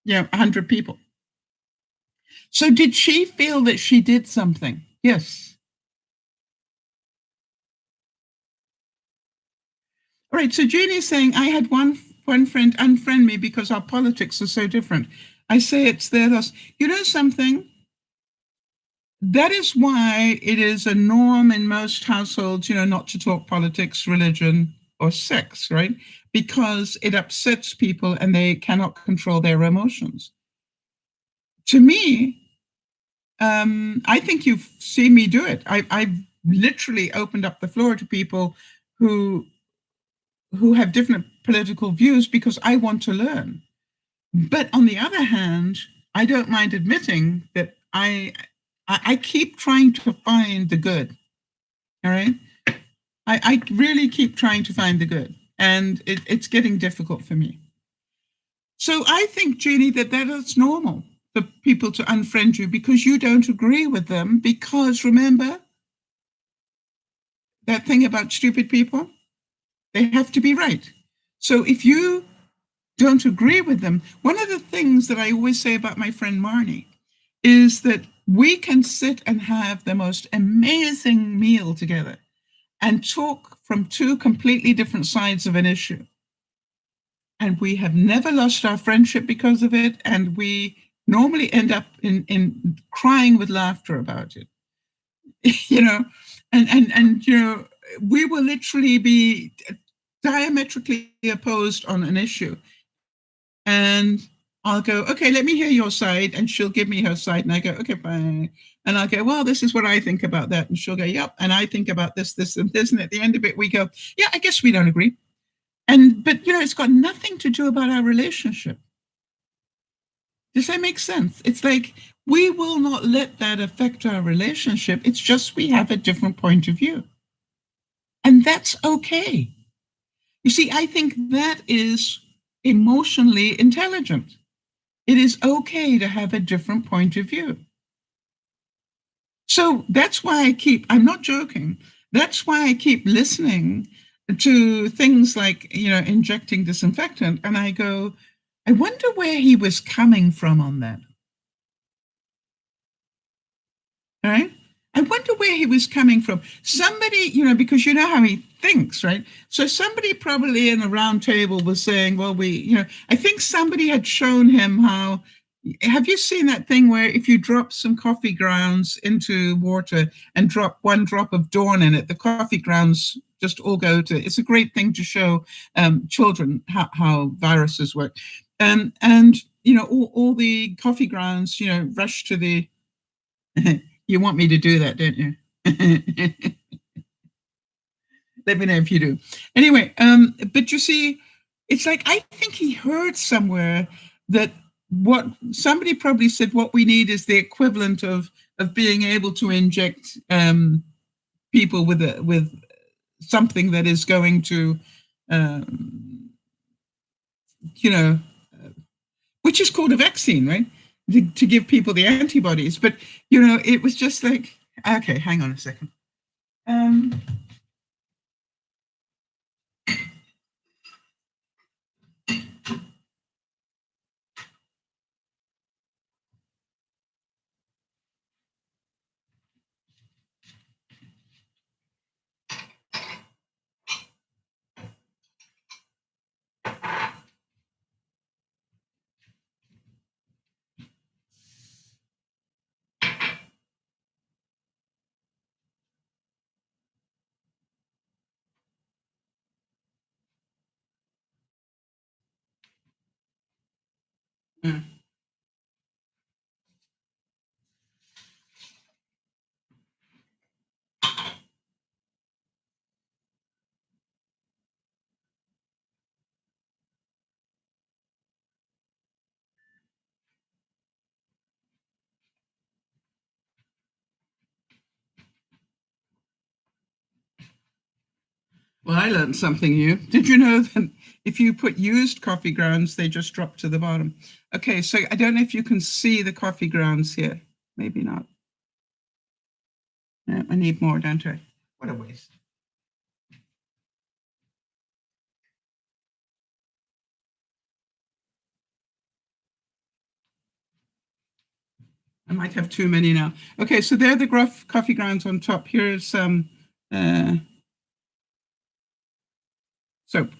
100 people. So did she feel that she did something? Yes. All right, so Jeannie's saying, I had one friend unfriend me because our politics are so different. I say it's their loss. You know something? That is why it is a norm in most households, not to talk politics, religion, or sex, right? Because it upsets people and they cannot control their emotions. To me, I think you've seen me do it. I've literally opened up the floor to people who have different political views because I want to learn. But on the other hand, I don't mind admitting that I keep trying to find the good. All right. I really keep trying to find the good, and it's getting difficult for me. So I think, Jeannie, that is normal for people to unfriend you because you don't agree with them. Because remember that thing about stupid people? They have to be right. So if you don't agree with them, one of the things that I always say about my friend Marnie is that we can sit and have the most amazing meal together and talk from two completely different sides of an issue. And we have never lost our friendship because of it. And we normally end up in crying with laughter about it, and we will literally be diametrically opposed on an issue. And I'll go, okay, let me hear your side. And she'll give me her side. And I go, okay, bye. And I'll go, well, this is what I think about that. And she'll go, yep. And I think about this, this, and this. And at the end of it, we go, yeah, I guess we don't agree. But it's got nothing to do about our relationship. Does that make sense? It's like we will not let that affect our relationship. It's just we have a different point of view. And that's okay. You see, I think that is emotionally intelligent. It is okay to have a different point of view. So that's why I'm not joking. That's why I keep listening to things like, injecting disinfectant. And I go, I wonder where he was coming from on that. All right. I wonder where he was coming from. Somebody, because you know how he thinks, right? So somebody probably in a round table was saying, well, I think somebody had shown him how. Have you seen that thing where if you drop some coffee grounds into water and drop one drop of Dawn in it, the coffee grounds just all go to, it's a great thing to show children how viruses work. And all the coffee grounds, rush to the, you want me to do that, don't you? Let me know if you do. Anyway, but you see, it's like, I think he heard somewhere that what somebody probably said, what we need is the equivalent of being able to inject people with something that is going to, which is called a vaccine, right? To give people the antibodies. But, it was just like, okay, hang on a second. Mm. Well, I learned something new. Did you know that if you put used coffee grounds, they just drop to the bottom? Okay, so I don't know if you can see the coffee grounds here. Maybe not. No, I need more, don't I? What a waste. I might have too many now. Okay, so there are the coffee grounds on top. Here's some. soap.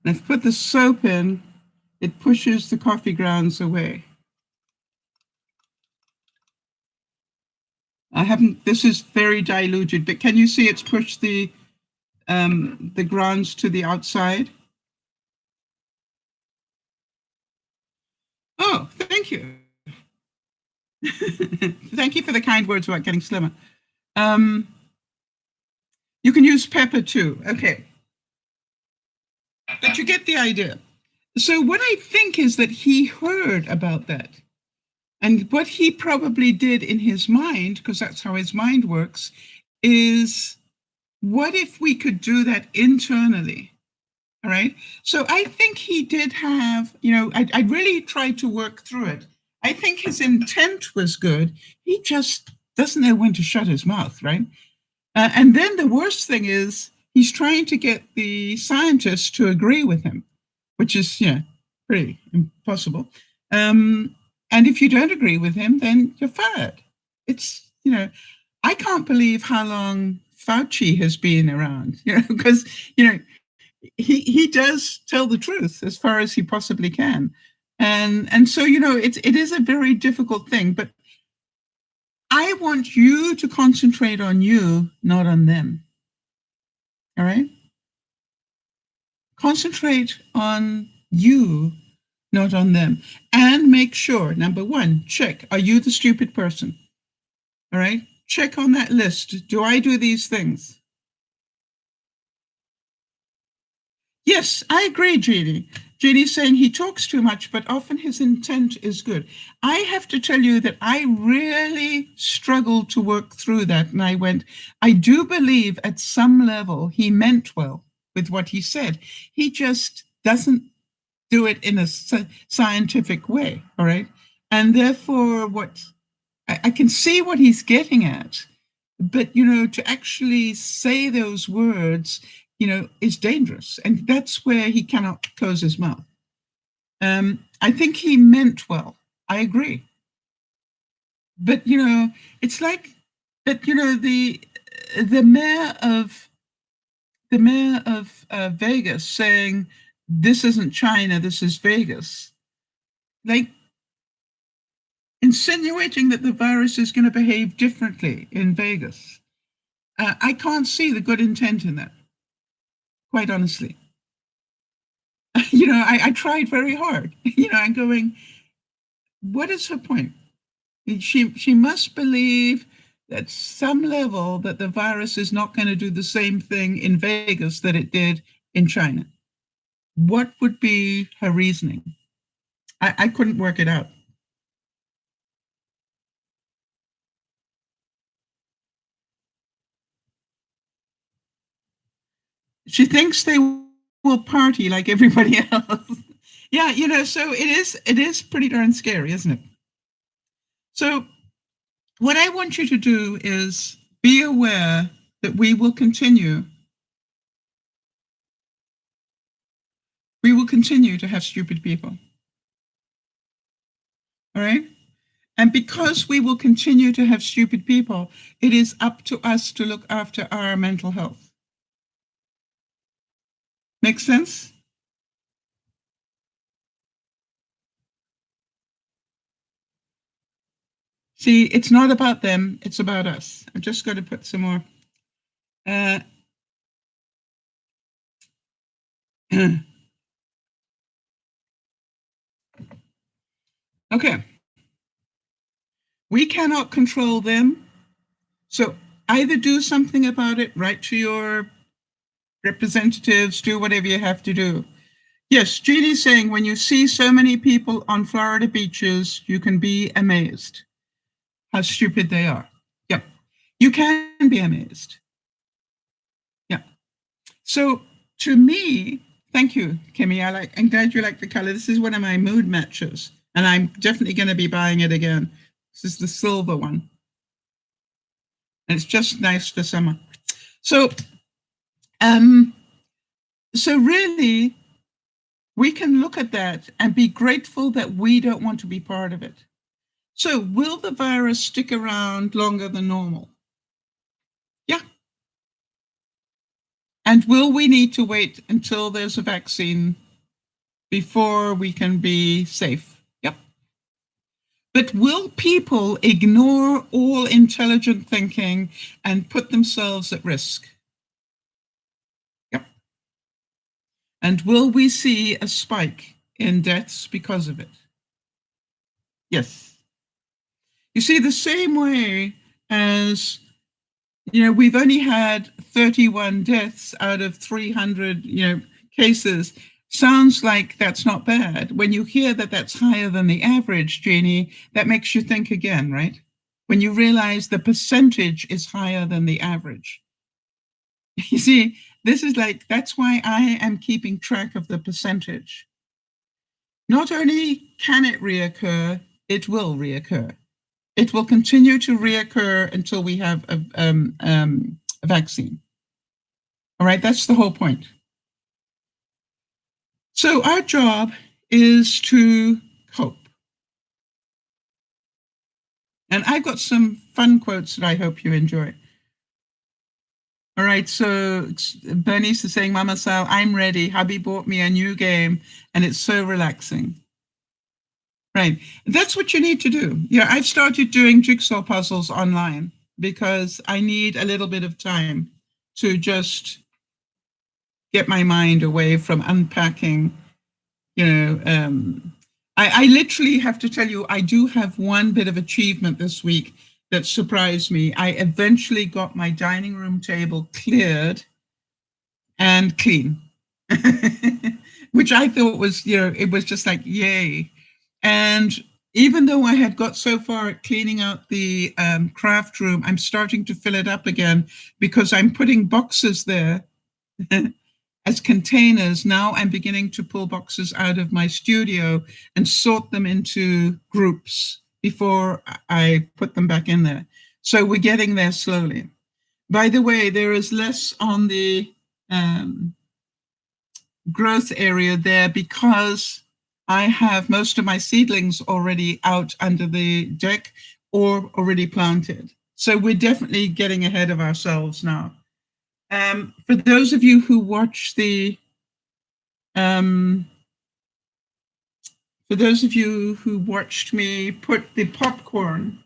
And if I put the soap in, it pushes the coffee grounds away. I haven't, this is very diluted, but can you see it's pushed the grounds to the outside? Oh, thank you. Thank you for the kind words about getting slimmer. You can use pepper too. Okay. But you get the idea. So what I think is that he heard about that. And what he probably did in his mind, because that's how his mind works, is what if we could do that internally? All right. So I think he did have, I really tried to work through it. I think his intent was good. He just doesn't know when to shut his mouth, right? And then the worst thing is he's trying to get the scientists to agree with him, which is, pretty impossible. And if you don't agree with him, then you're fired. It's, I can't believe how long Fauci has been around, because, he does tell the truth as far as he possibly can. And so, it is a very difficult thing, but I want you to concentrate on you, not on them. All right? Concentrate on you, not on them. And make sure, number one, check, are you the stupid person? All right? Check on that list. Do I do these things? Yes, I agree, Jeannie. Jeannie's saying he talks too much, but often his intent is good. I have to tell you that I really struggled to work through that. And I do believe at some level he meant well with what he said. He just doesn't do it in a scientific way, all right? And therefore, I can see what he's getting at, but, to actually say those words, is dangerous. And that's where he cannot close his mouth. I think he meant well. I agree. But, it's like that, the mayor of Vegas saying, this isn't China, this is Vegas. Like insinuating that the virus is going to behave differently in Vegas. I can't see the good intent in that, quite honestly. I tried very hard. I'm going, what is her point? She must believe at some level that the virus is not going to do the same thing in Vegas that it did in China. What would be her reasoning? I couldn't work it out. She thinks they will party like everybody else. Yeah, so it is pretty darn scary, isn't it? So what I want you to do is be aware that we will continue to have stupid people. All right? And because we will continue to have stupid people, it is up to us to look after our mental health. Make sense? See, it's not about them, it's about us. I'm just going to put some more. Okay. We cannot control them. So either do something about it, write to your representatives, do whatever you have to do. Yes, Jeannie's saying when you see so many people on Florida beaches, you can be amazed how stupid they are. Yep. You can be amazed. Yeah. So to me, thank you, Kimmy. I'm glad you like the color. This is one of my mood matches, and I'm definitely going to be buying it again. This is the silver one. And it's just nice for summer. So, so really, we can look at that and be grateful that we don't want to be part of it. So will the virus stick around longer than normal? And will we need to wait until there's a vaccine before we can be safe? Yep. But will people ignore all intelligent thinking and put themselves at risk? Yep. And will we see a spike in deaths because of it? Yes. You see, the same way as, we've only had 31 deaths out of 300, cases. Sounds like that's not bad. When you hear that that's higher than the average, Jeannie, that makes you think again, right? When you realize the percentage is higher than the average. You see, that's why I am keeping track of the percentage. Not only can it reoccur, it will reoccur. It will continue to reoccur until we have a vaccine. All right, that's the whole point. So our job is to cope. And I've got some fun quotes that I hope you enjoy. All right, so Bernice is saying, Mama Sal, I'm ready. Hubby bought me a new game and it's so relaxing. Right, that's what you need to do. Yeah, I've started doing jigsaw puzzles online because I need a little bit of time to just get my mind away from unpacking. I literally have to tell you, I do have one bit of achievement this week that surprised me. I eventually got my dining room table cleared and clean, which I thought was, it was just like, yay. And even though I had got so far at cleaning out the craft room, I'm starting to fill it up again because I'm putting boxes there as containers. Now I'm beginning to pull boxes out of my studio and sort them into groups before I put them back in there. So we're getting there slowly. By the way, there is less on the growth area there because I have most of my seedlings already out under the deck or already planted. So we're definitely getting ahead of ourselves now. For those of you who watch the for those of you who watched me put the popcorn,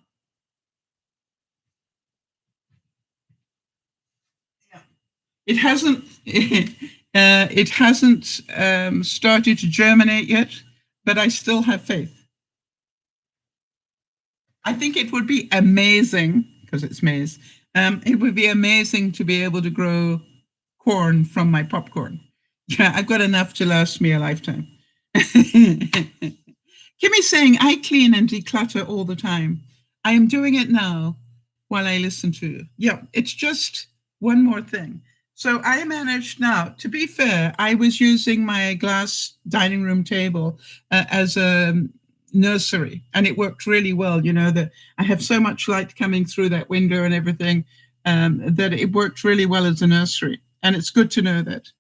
it hasn't started to germinate yet, but I still have faith. I think it would be amazing, because it's maize, it would be amazing to be able to grow corn from my popcorn. Yeah, I've got enough to last me a lifetime. Kimmy's saying, I clean and declutter all the time. I am doing it now while I listen to you. Yeah, it's just one more thing. So I managed now, to be fair, I was using my glass dining room table as a nursery, and it worked really well. That I have so much light coming through that window and everything, that it worked really well as a nursery. And it's good to know that.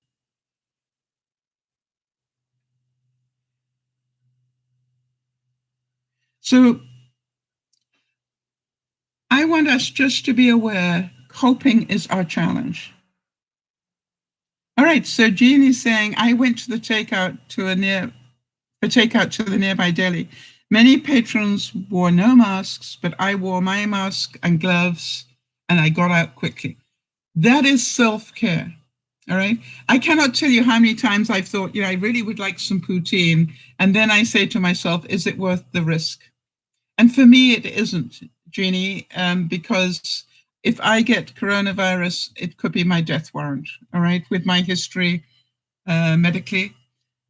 So I want us just to be aware, coping is our challenge. All right, so Jean is saying, I went to the takeout to the nearby deli. Many patrons wore no masks, but I wore my mask and gloves, and I got out quickly. That is self-care. All right. I cannot tell you how many times I've thought, I really would like some poutine. And then I say to myself, is it worth the risk? And for me, it isn't, Jeannie, because if I get coronavirus, it could be my death warrant. All right. With my history medically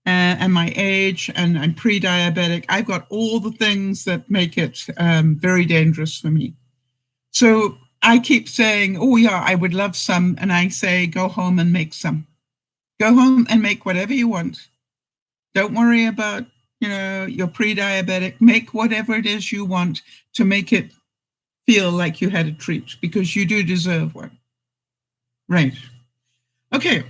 and my age, and I'm pre-diabetic, I've got all the things that make it very dangerous for me. So I keep saying, oh yeah, I would love some. And I say, go home and make some. Go home and make whatever you want. Don't worry about, you're pre-diabetic. Make whatever it is you want to make it feel like you had a treat, because you do deserve one. Right. Okay.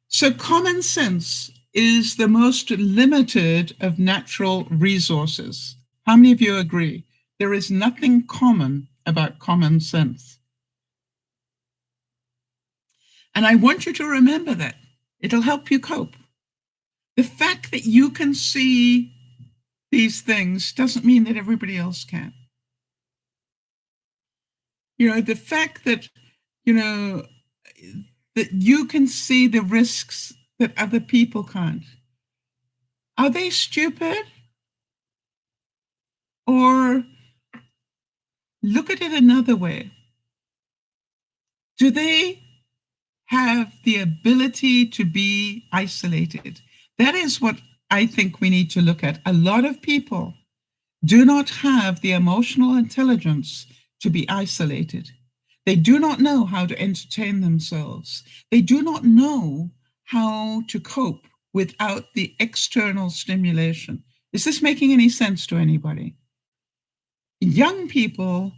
So common sense is the most limited of natural resources. How many of you agree? There is nothing common about common sense. And I want you to remember that. It'll help you cope. The fact that you can see these things doesn't mean that everybody else can. The fact that, that you can see the risks that other people can't. Are they stupid? Or look at it another way. Do they have the ability to be isolated? That is what I think we need to look at. A lot of people do not have the emotional intelligence to be isolated. They do not know how to entertain themselves. They do not know how to cope without the external stimulation. Is this making any sense to anybody? Young people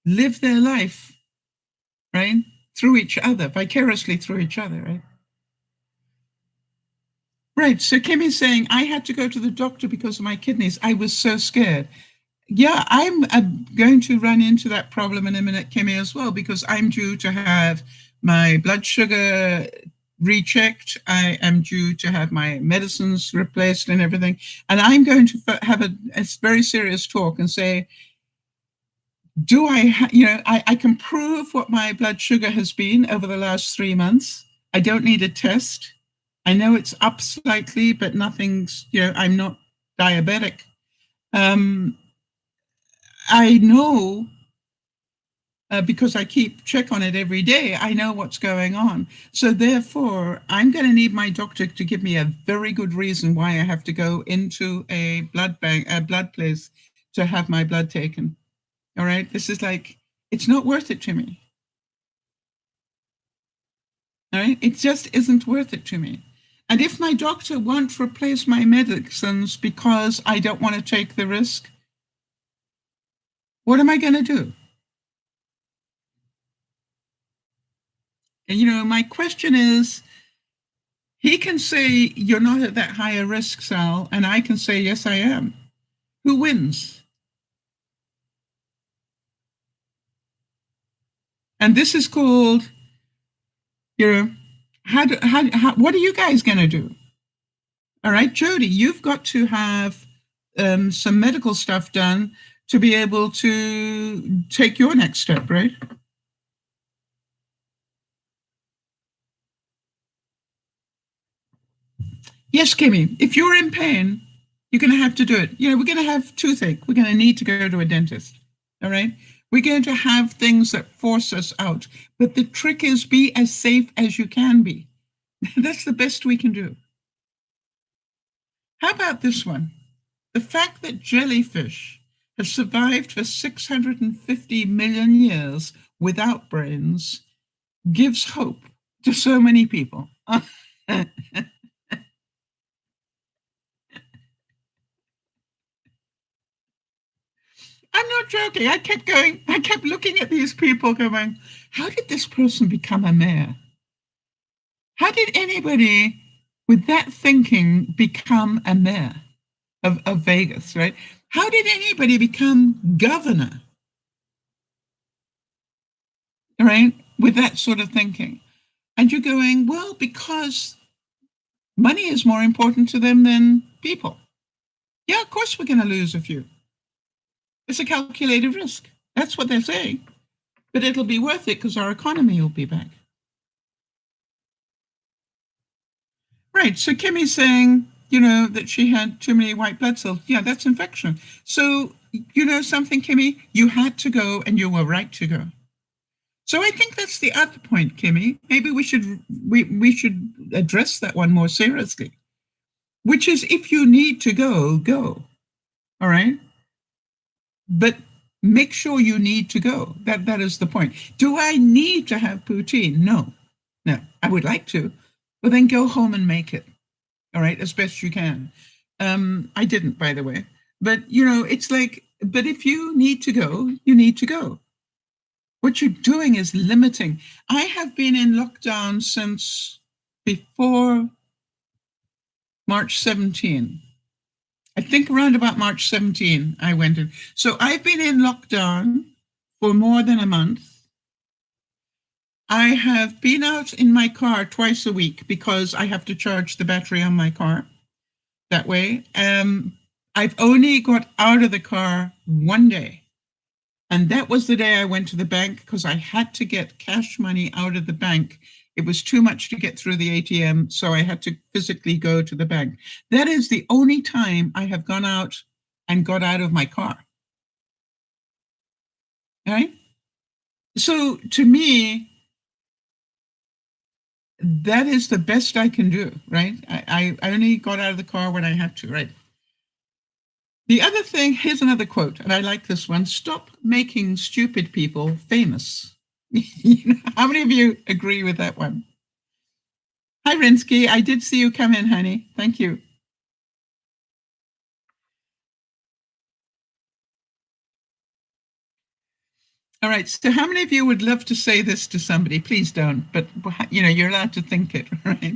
live their life, right, through each other, vicariously through each other, right? Right. So Kimmy's saying, I had to go to the doctor because of my kidneys. I was so scared. Yeah, I'm going to run into that problem in a minute, Kimmy, as well, because I'm due to have my blood sugar rechecked. I am due to have my medicines replaced and everything. And I'm going to have a very serious talk and say, do I can prove what my blood sugar has been over the last 3 months. I don't need a test. I know it's up slightly, but nothing's, I'm not diabetic. I know, because I keep check on it every day, I know what's going on. So therefore, I'm going to need my doctor to give me a very good reason why I have to go into a blood bank, a blood place to have my blood taken. All right. This is like, it's not worth it to me. All right. It just isn't worth it to me. And if my doctor won't replace my medicines because I don't want to take the risk, what am I going to do? And, my question is, he can say, you're not at that higher risk, Sal, and I can say, yes, I am. Who wins? And this is called, what are you guys going to do? All right, Jody, you've got to have some medical stuff done to be able to take your next step, right? Yes, Kimmy, if you're in pain, you're going to have to do it. We're going to have toothache. We're going to need to go to a dentist. All right. We're going to have things that force us out. But the trick is be as safe as you can be. That's the best we can do. How about this one? The fact that jellyfish have survived for 650 million years without brains gives hope to so many people. I'm not joking. I kept looking at these people going, how did this person become a mayor? How did anybody with that thinking become a mayor of Vegas, right? How did anybody become governor, right, with that sort of thinking? And you're going, well, because money is more important to them than people. Yeah, of course we're going to lose a few. It's a calculated risk. That's what they're saying. But it'll be worth it because our economy will be back. Right. So Kimmy's saying, that she had too many white blood cells. Yeah, that's infection. So, something, Kimmy, you had to go and you were right to go. So I think that's the other point, Kimmy. Maybe we should address that one more seriously, which is if you need to go, go. All right. But make sure you need to go. That is the point. Do I need to have poutine? No. I would like to, but then go home and make it. All right, as best you can. I didn't, by the way. But it's like, but if you need to go, you need to go. What you're doing is limiting. I have been in lockdown since before March 17. I think around about March 17, I went in. So I've been in lockdown for more than a month. I have been out in my car twice a week because I have to charge the battery on my car that way. I've only got out of the car one day, and that was the day I went to the bank because I had to get cash money out of the bank. It was too much to get through the ATM, so I had to physically go to the bank. That is the only time I have gone out and got out of my car. Right? So to me, that is the best I can do, right? I only got out of the car when I had to, right? The other thing, here's another quote, and I like this one. Stop making stupid people famous. How many of you agree with that one? Hi, Rinsky. I did see you come in, honey. Thank you. All right. So how many of you would love to say this to somebody? Please don't, but you're allowed to think it, right?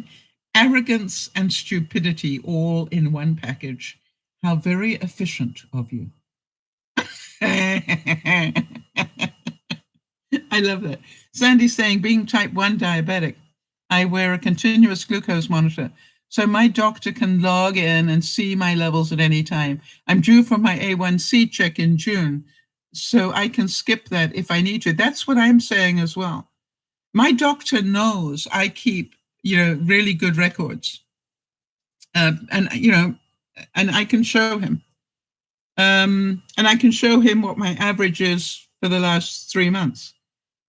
Arrogance and stupidity all in one package. How very efficient of you. I love that. Sandy's saying, being type 1 diabetic, I wear a continuous glucose monitor, so my doctor can log in and see my levels at any time. I'm due for my A1C check in June, so I can skip that if I need to. That's what I'm saying as well. My doctor knows I keep, really good records. And I can show him. And I can show him what my average is for the last 3 months.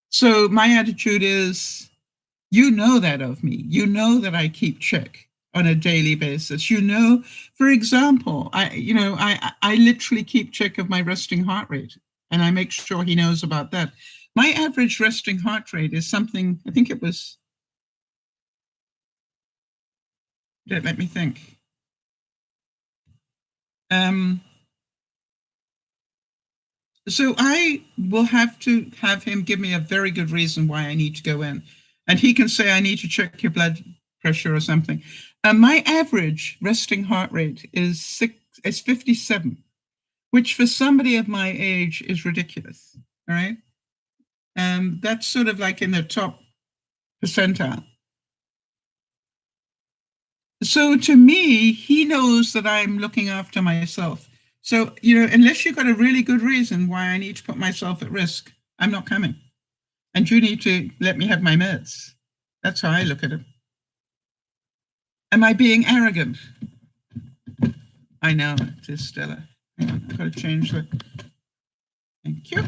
So my attitude is, you know that of me. You know that I keep check on a daily basis. For example, I literally keep check of my resting heart rate, and I make sure he knows about that. My average resting heart rate is something, I think it was, let me think. So I will have to have him give me a very good reason why I need to go in. And he can say, I need to check your blood pressure or something. My average resting heart rate is 57, which for somebody of my age is ridiculous. All right. That's sort of like in the top percentile. So to me, he knows that I'm looking after myself. So, unless you've got a really good reason why I need to put myself at risk, I'm not coming. And you need to let me have my meds. That's how I look at it. Am I being arrogant? I know it is, Stella. Hang on, I've got to change that. Thank you.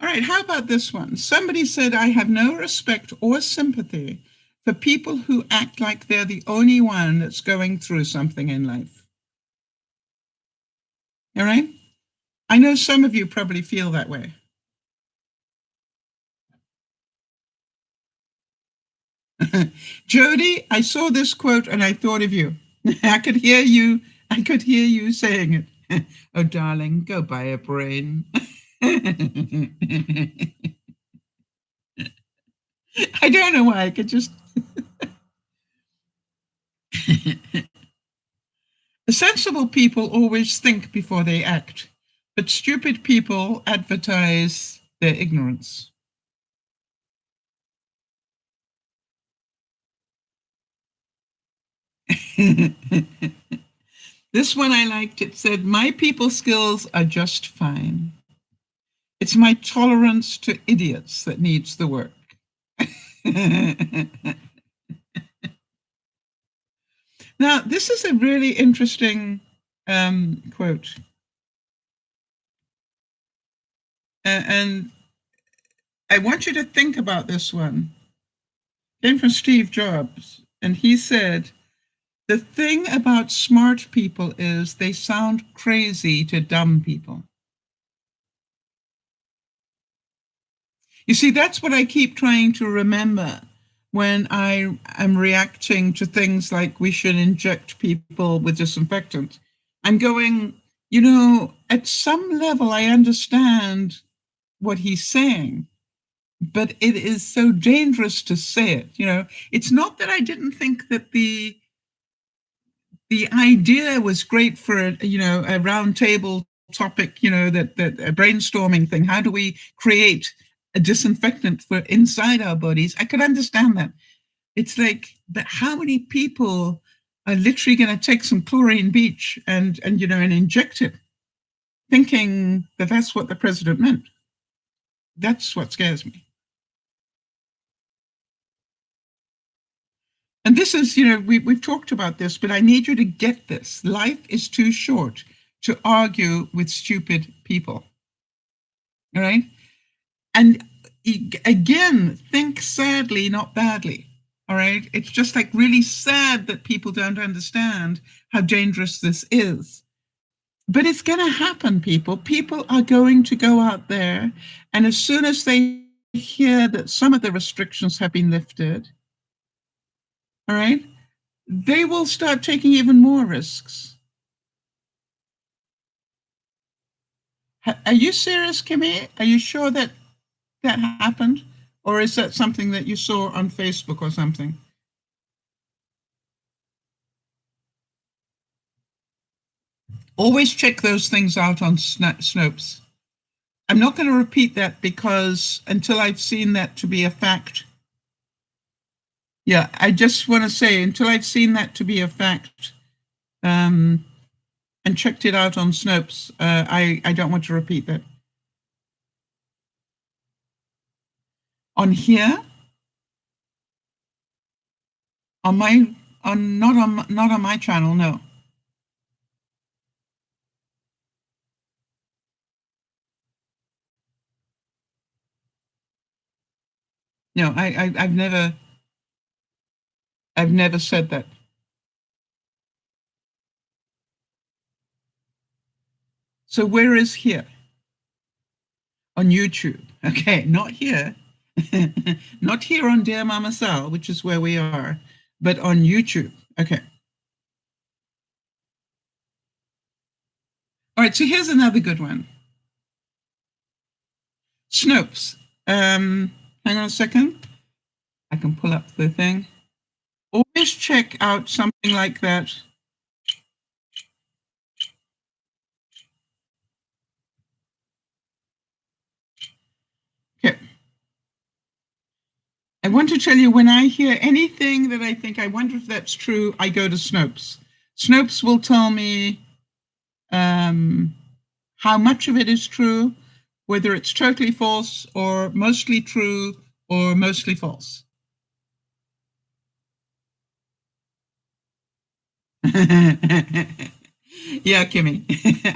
All right, how about this one? Somebody said, I have no respect or sympathy for people who act like they're the only one that's going through something in life. All right? I know some of you probably feel that way. Jody, I saw this quote and I thought of you. I could hear you saying it. Oh, darling, go buy a brain. I don't know why. I could just. Sensible people always think before they act, but stupid people advertise their ignorance. This one I liked. It said, my people skills are just fine. It's my tolerance to idiots that needs the work. Now, this is a really interesting quote. And I want you to think about this one. It came from Steve Jobs, and he said, the thing about smart people is they sound crazy to dumb people. You see, that's what I keep trying to remember when I am reacting to things like we should inject people with disinfectant. I'm going, at some level, I understand what he's saying, but it is so dangerous to say it. It's not that I didn't think that the idea was great for a round table topic, that brainstorming thing. How do we create a disinfectant for inside our bodies? I could understand that. It's like, but how many people are literally going to take some chlorine bleach and inject it, thinking that that's what the president meant? That's what scares me. And this is, we've talked about this, but I need you to get this. Life is too short to argue with stupid people. All right? And again, think sadly, not badly. All right? It's just like really sad that people don't understand how dangerous this is. But it's going to happen, people. People are going to go out there, and as soon as they hear that some of the restrictions have been lifted, all right, they will start taking even more risks. Are you serious, Kimmy? Are you sure that happened? Or is that something that you saw on Facebook or something? Always check those things out on Snopes. I'm not going to repeat that because until I've seen that to be a fact. Yeah, I just want to say, until I've seen that to be a fact, and checked it out on Snopes, I don't want to repeat that. On here, not on my channel, no. No, I've never said that. So where is here? On YouTube. Okay, not here. Not here on DearMamaSal, which is where we are, but on YouTube. Okay. All right, so here's another good one. Snopes. Hang on a second. I can pull up the thing. Always check out something like that. Okay. I want to tell you, when I hear anything that I think, I wonder if that's true, I go to Snopes. Snopes will tell me how much of it is true, whether it's totally false or mostly true or mostly false. Yeah, Kimmy,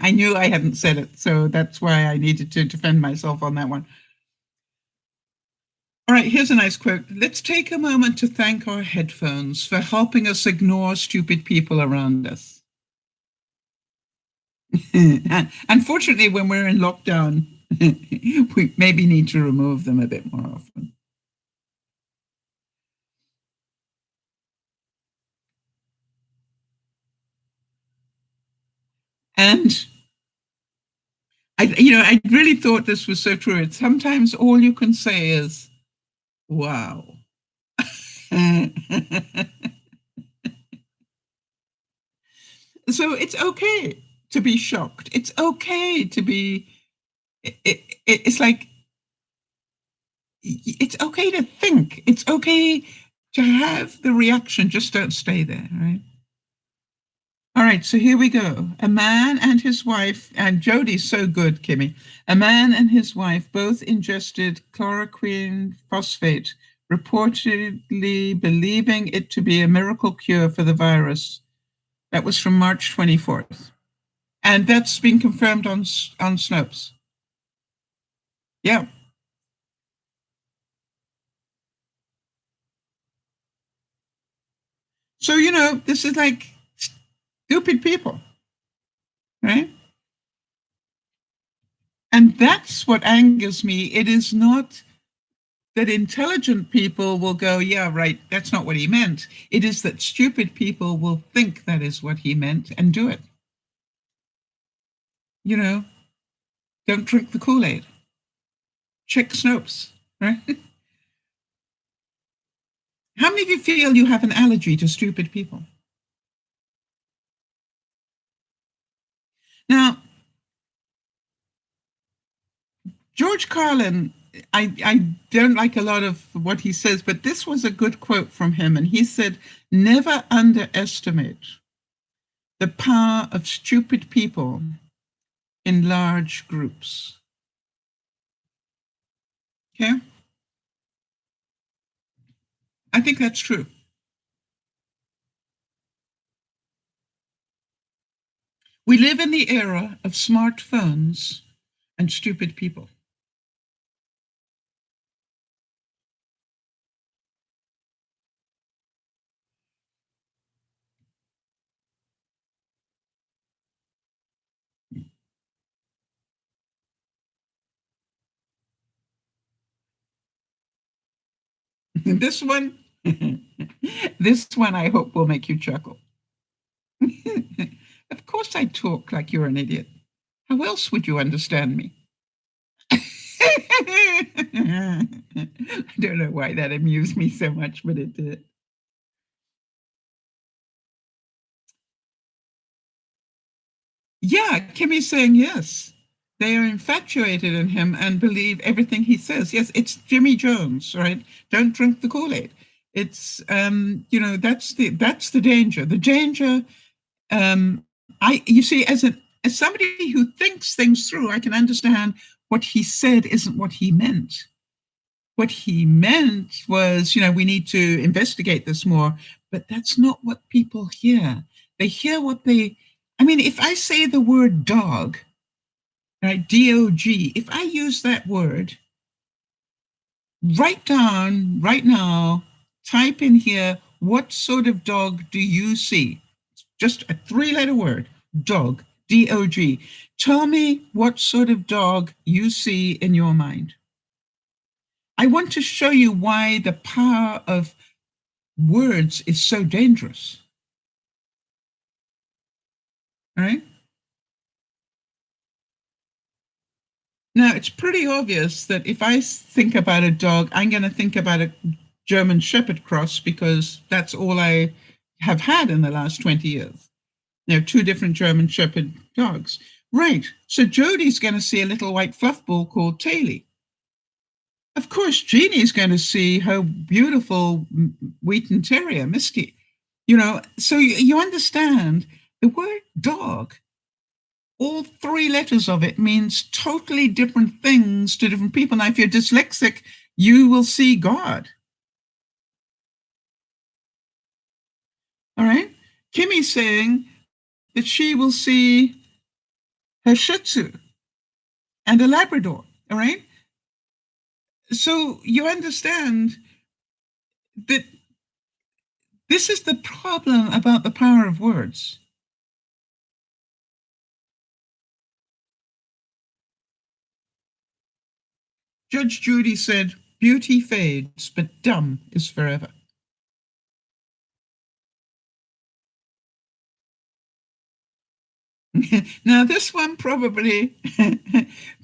I knew I hadn't said it, so that's why I needed to defend myself on that one. All right, here's a nice quote. Let's take a moment to thank our headphones for helping us ignore stupid people around us. Unfortunately, when we're in lockdown, we maybe need to remove them a bit more often. And I really thought this was so true. It's sometimes all you can say is, wow. So it's okay to be shocked. It's okay to be, it's like, it's okay to think. It's okay to have the reaction. Just don't stay there, right? All right, so here we go. A man and his wife, and Jodi's so good, Kimmy. A man and his wife both ingested chloroquine phosphate, reportedly believing it to be a miracle cure for the virus. That was from March 24th. And that's been confirmed on Snopes. Yeah. So, this is like stupid people, right? And that's what angers me. It is not that intelligent people will go, yeah, right, that's not what he meant. It is that stupid people will think that is what he meant and do it. Don't drink the Kool-Aid. Check Snopes, right? How many of you feel you have an allergy to stupid people? Now, George Carlin, I don't like a lot of what he says, but this was a good quote from him. And he said, never underestimate the power of stupid people in large groups. Okay? I think that's true. We live in the era of smartphones and stupid people. This one, this one I hope will make you chuckle. Of course I talk like you're an idiot. How else would you understand me? I don't know why that amused me so much, but it did. Yeah, Kimmy's saying yes. They are infatuated in him and believe everything he says. Yes, it's Jimmy Jones, right? Don't drink the Kool-Aid. It's that's the danger. The danger, I you see, as somebody who thinks things through, I can understand what he said isn't what he meant. What he meant was, we need to investigate this more, but that's not what people hear. They hear what they, I mean, if I say the word dog, right, D-O-G, if I use that word, write down right now, type in here, what sort of dog do you see? Just a three-letter word, dog, D-O-G. Tell me what sort of dog you see in your mind. I want to show you why the power of words is so dangerous. All right. Now, it's pretty obvious that if I think about a dog, I'm going to think about a German Shepherd cross because that's all I have had in the last 20 years. Two different German Shepherd dogs. Right. So Jodie's going to see a little white fluff ball called Taily. Of course, Jeannie's going to see her beautiful Wheaten Terrier, Misty. So you understand the word dog, all three letters of it means totally different things to different people. Now, if you're dyslexic, you will see God. All right. Kimmy's saying that she will see her Shih Tzu and a Labrador. All right. So you understand that this is the problem about the power of words. Judge Judy said, beauty fades, but dumb is forever. Now, this one probably,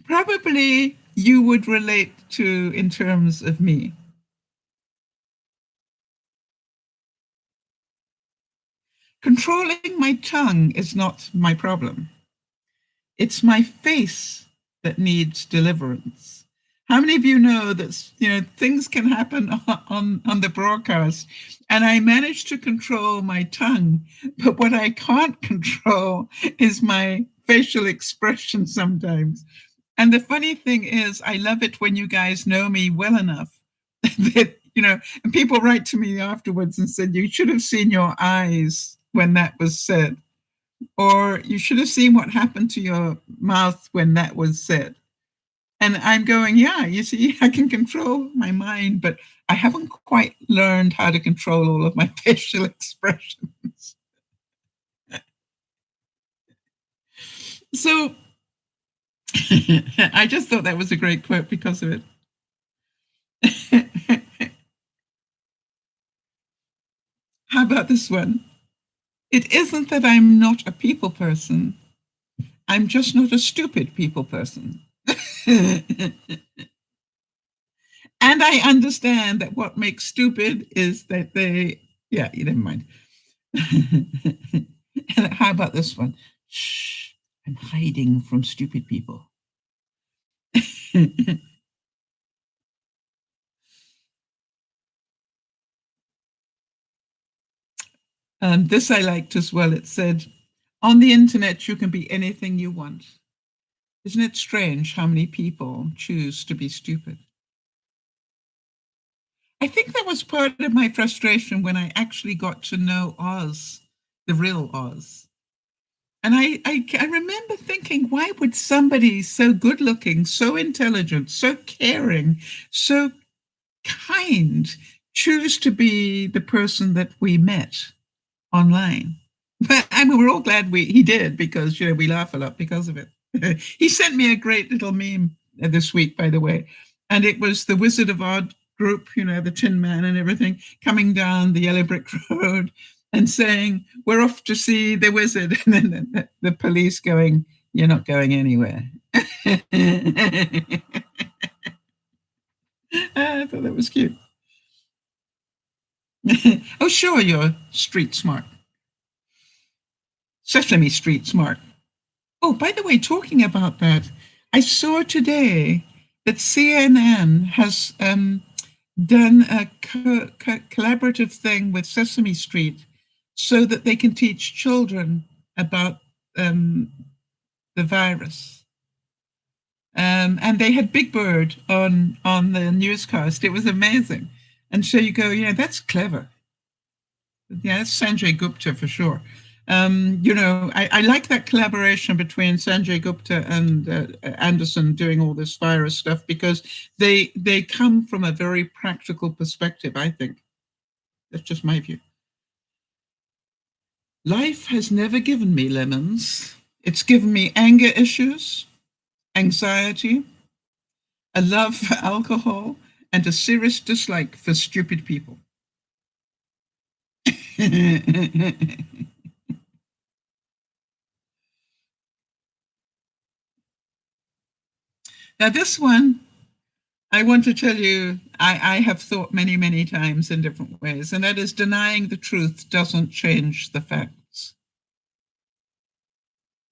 probably you would relate to in terms of me. Controlling my tongue is not my problem. It's my face that needs deliverance. How many of you know that things can happen on the broadcast, and I manage to control my tongue, but what I can't control is my facial expression sometimes. And the funny thing is, I love it when you guys know me well enough that and people write to me afterwards and said, you should have seen your eyes when that was said, or you should have seen what happened to your mouth when that was said. And I'm going, yeah, you see, I can control my mind, but I haven't quite learned how to control all of my facial expressions. So I just thought that was a great quote because of it. How about this one? It isn't that I'm not a people person. I'm just not a stupid people person. And I understand that what makes stupid is that yeah, you never mind. How about this one? Shh, I'm hiding from stupid people. This I liked as well. It said, on the internet, you can be anything you want. Isn't it strange how many people choose to be stupid? I think that was part of my frustration when I actually got to know Oz, the real Oz. And I remember thinking, why would somebody so good looking, so intelligent, so caring, so kind choose to be the person that we met online? But I mean, we're all glad he did, because we laugh a lot because of it. He sent me a great little meme this week, by the way, and it was the Wizard of Oz group, the Tin Man and everything, coming down the yellow brick road and saying, "We're off to see the wizard," and then the police going, "You're not going anywhere." I thought that was cute. Oh, sure, you're street smart. Sesame Street smart. Oh, by the way, talking about that, I saw today that CNN has done a collaborative thing with Sesame Street so that they can teach children about the virus. And they had Big Bird on the newscast. It was amazing. And so you go, that's clever. Yeah, that's Sanjay Gupta for sure. I like that collaboration between Sanjay Gupta and Anderson doing all this virus stuff, because they come from a very practical perspective, I think. That's just my view. Life has never given me lemons. It's given me anger issues, anxiety, a love for alcohol, and a serious dislike for stupid people. Now, this one, I want to tell you, I have thought many, many times in different ways, and that is, denying the truth doesn't change the facts.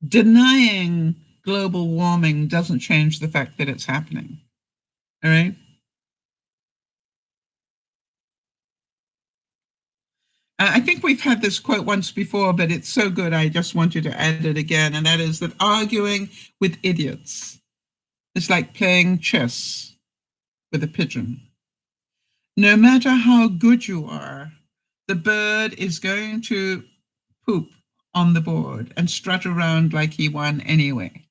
Denying global warming doesn't change the fact that it's happening. All right? I think we've had this quote once before, but it's so good, I just want you to add it again, and that is that arguing with idiots is like playing chess with a pigeon. No matter how good you are, the bird is going to poop on the board and strut around like he won anyway.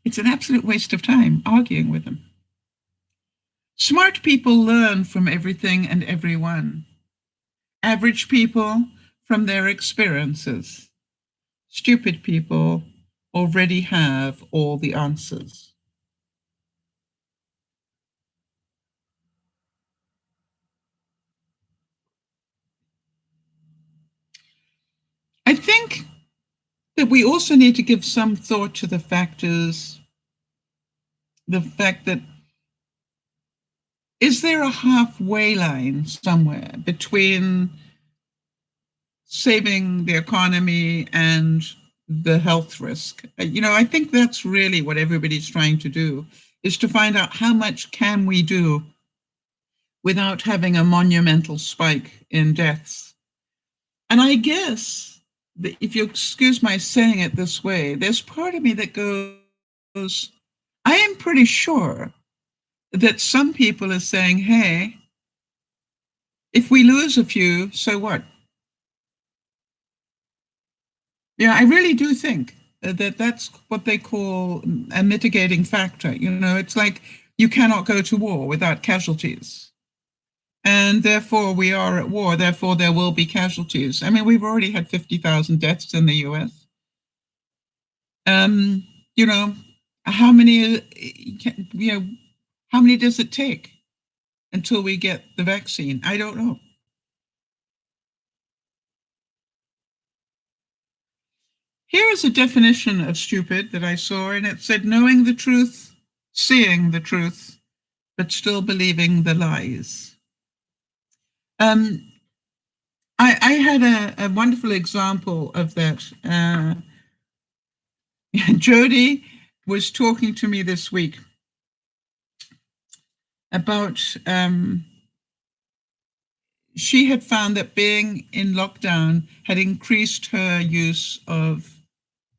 It's an absolute waste of time arguing with them. Smart people learn from everything and everyone. Average people from their experiences. Stupid people already have all the answers. I think that we also need to give some thought to the fact that, is there a halfway line somewhere between saving the economy and the health risk? I think that's really what everybody's trying to do, is to find out how much can we do without having a monumental spike in deaths. And I guess, if you excuse my saying it this way, there's part of me that goes, I am pretty sure that some people are saying, hey, if we lose a few, so what? Yeah, I really do think that that's what they call a mitigating factor. It's like you cannot go to war without casualties. And therefore, we are at war. Therefore, there will be casualties. I mean, we've already had 50,000 deaths in the US. Um, you know, how many, how many does it take until we get the vaccine? I don't know. Here is a definition of stupid that I saw, and it said, knowing the truth, seeing the truth, but still believing the lies. Um, I had a wonderful example of that. Jody was talking to me this week about she had found that being in lockdown had increased her use of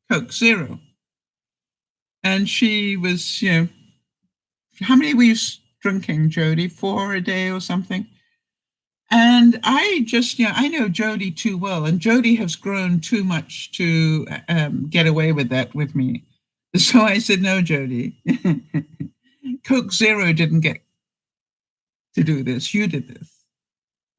Coke Zero. And she was, how many were you drinking, Jody? 4 a day or something? And I just, I know Jody too well, and Jody has grown too much to get away with that with me. So I said, no, Jody, Coke Zero didn't get to do this. You did this.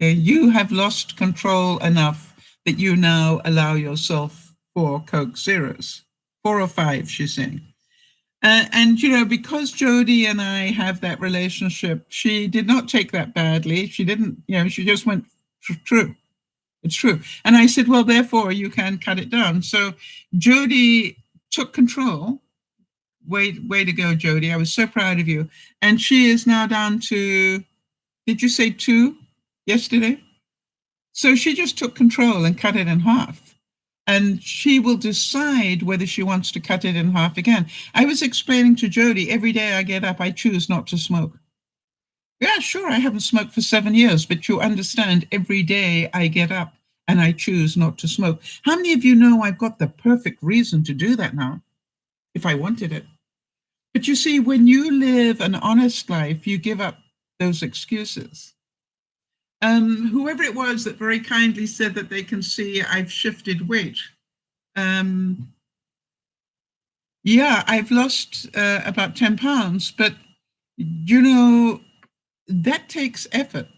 You have lost control enough that you now allow yourself 4 Coke Zeros, 4 or 5, she's saying. And, because Jody and I have that relationship, she did not take that badly. She didn't, she just went, true. It's true. And I said, well, therefore, you can cut it down. So Jody took control. Way to go, Jody. I was so proud of you. And she is now down to, did you say 2 yesterday? So she just took control and cut it in half. And she will decide whether she wants to cut it in half again. I was explaining to Jody, every day I get up, I choose not to smoke. Yeah, sure, I haven't smoked for 7 years, but you understand, every day I get up and I choose not to smoke. How many of you know I've got the perfect reason to do that now, if I wanted it? But you see, when you live an honest life, you give up those excuses. Whoever it was that very kindly said that they can see I've shifted weight. Yeah, I've lost about 10 pounds, but that takes effort.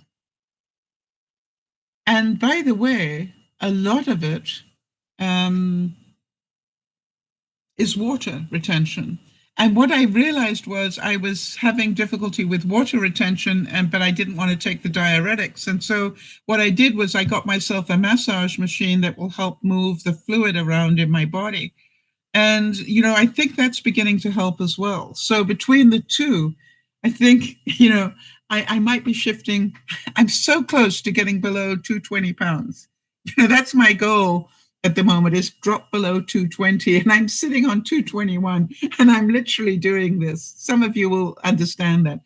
And by the way, a lot of it is water retention. And what I realized was I was having difficulty with water retention, but I didn't want to take the diuretics. And so what I did was I got myself a massage machine that will help move the fluid around in my body. And, I think that's beginning to help as well. So between the two, I think, I might be shifting. I'm so close to getting below 220 pounds. That's my goal at the moment, is drop below 220, and I'm sitting on 221, and I'm literally doing this. Some of you will understand that.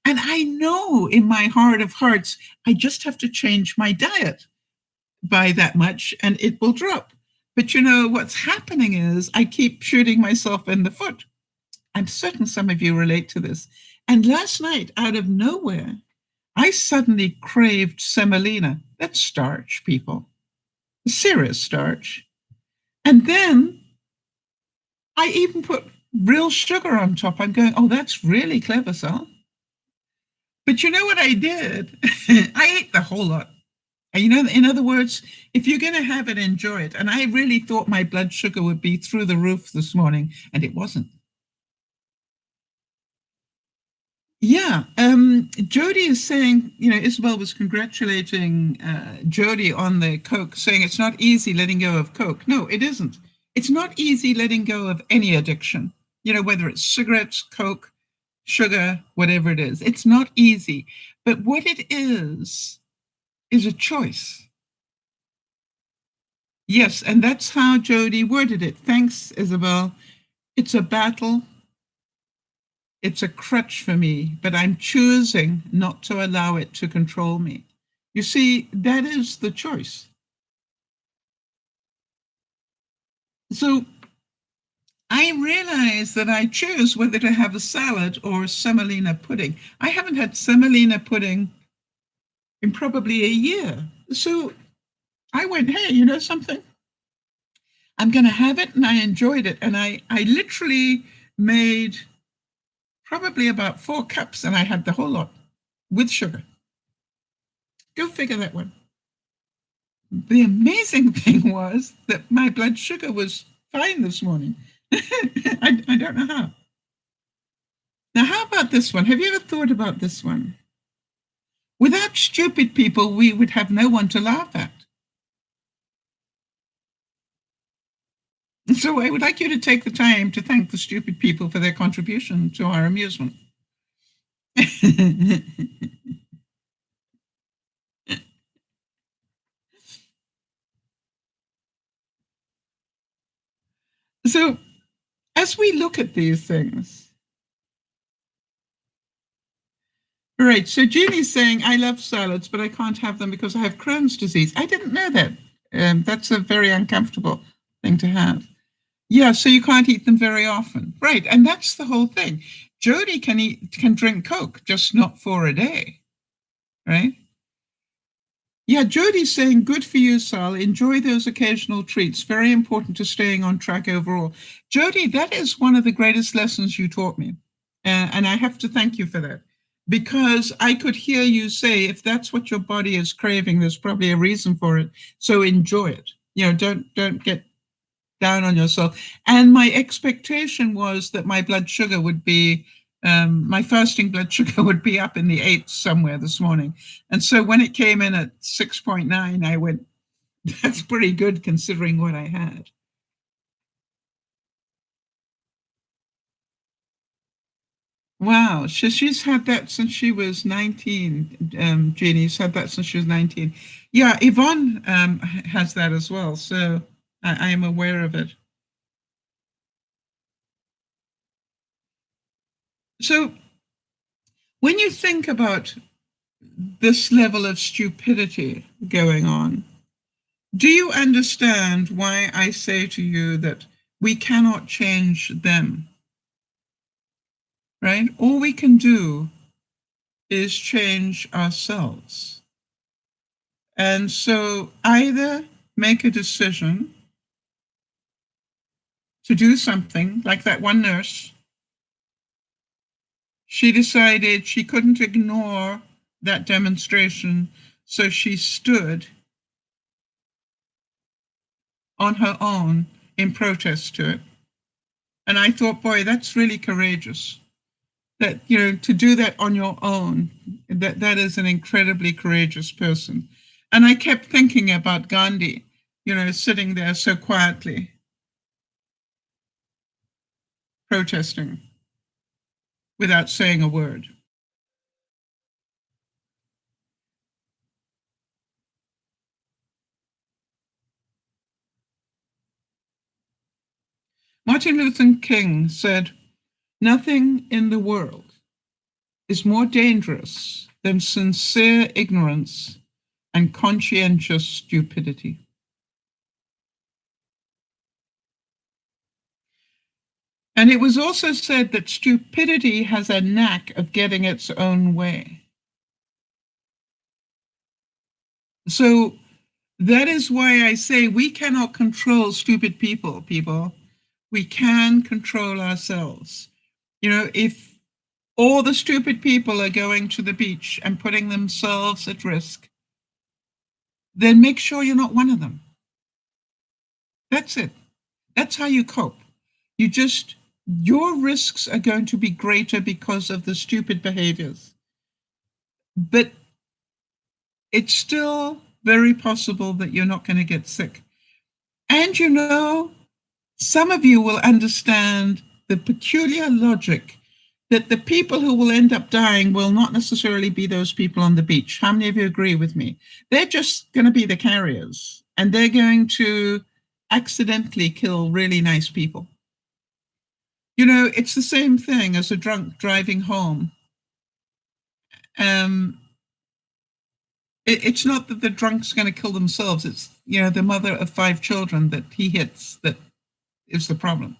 And I know in my heart of hearts, I just have to change my diet by that much and it will drop. But what's happening is I keep shooting myself in the foot. I'm certain some of you relate to this. And last night, out of nowhere, I suddenly craved semolina. That's starch, people. Serious starch. And then I even put real sugar on top. I'm going, oh, that's really clever, Sal. But you know what I did? I ate the whole lot. And in other words, if you're going to have it, enjoy it. And I really thought my blood sugar would be through the roof this morning, and it wasn't. Yeah. Jody is saying, Isabel was congratulating Jody on the Coke, saying it's not easy letting go of Coke. No, it isn't. It's not easy letting go of any addiction, whether it's cigarettes, Coke, sugar, whatever it is. It's not easy. But what it is a choice. Yes, and that's how Jody worded it. Thanks, Isabel. It's a battle. It's a crutch for me, but I'm choosing not to allow it to control me. You see, that is the choice. So I realize that I choose whether to have a salad or semolina pudding. I haven't had semolina pudding in probably a year. So I went, hey, you know something? I'm going to have it, and I enjoyed it. And I literally made probably about 4 cups, and I had the whole lot with sugar. Go figure that one. The amazing thing was that my blood sugar was fine this morning. I don't know how. Now, how about this one? Have you ever thought about this one? Without stupid people, we would have no one to laugh at. So I would like you to take the time to thank the stupid people for their contribution to our amusement. So as we look at these things, right, so Jeannie's saying, I love salads, but I can't have them because I have Crohn's disease. I didn't know that. That's a very uncomfortable thing to have. Yeah, so you can't eat them very often. Right, and that's the whole thing. Jody can drink Coke, just not 4 a day, right? Yeah, Jody's saying, good for you, Sal. Enjoy those occasional treats. Very important to staying on track overall. Jody, that is one of the greatest lessons you taught me. And I have to thank you for that. Because I could hear you say, if that's what your body is craving, there's probably a reason for it. So enjoy it. You know, don't get down on yourself. And my expectation was that my blood sugar would be my fasting blood sugar would be up in the 8s somewhere this morning. And so when it came in at 6.9, I went, that's pretty good considering what I had. Wow, she's had that since she was 19. Jeannie's had that since she was 19. Yeah, Yvonne has that as well, so I am aware of it. So when you think about this level of stupidity going on, do you understand why I say to you that we cannot change them? Right? All we can do is change ourselves. And so either make a decision to do something, like that one nurse. She decided she couldn't ignore that demonstration, so she stood on her own in protest to it. And I thought, boy, that's really courageous. That, you know, to do that on your own, that is an incredibly courageous person. And I kept thinking about Gandhi, you know, sitting there so quietly, protesting without saying a word. Martin Luther King said, nothing in the world is more dangerous than sincere ignorance and conscientious stupidity. And it was also said that stupidity has a knack of getting its own way. So that is why I say we cannot control stupid people. We can control ourselves. You know, if all the stupid people are going to the beach and putting themselves at risk, then make sure you're not one of them. That's it. That's how you cope. Your risks are going to be greater because of the stupid behaviors. But it's still very possible that you're not going to get sick. And you know, some of you will understand the peculiar logic that the people who will end up dying will not necessarily be those people on the beach. How many of you agree with me? They're just going to be the carriers, and they're going to accidentally kill really nice people. You know, it's the same thing as a drunk driving home. It's not that the drunk's going to kill themselves. It's, you know, the mother of 5 children that he hits that is the problem.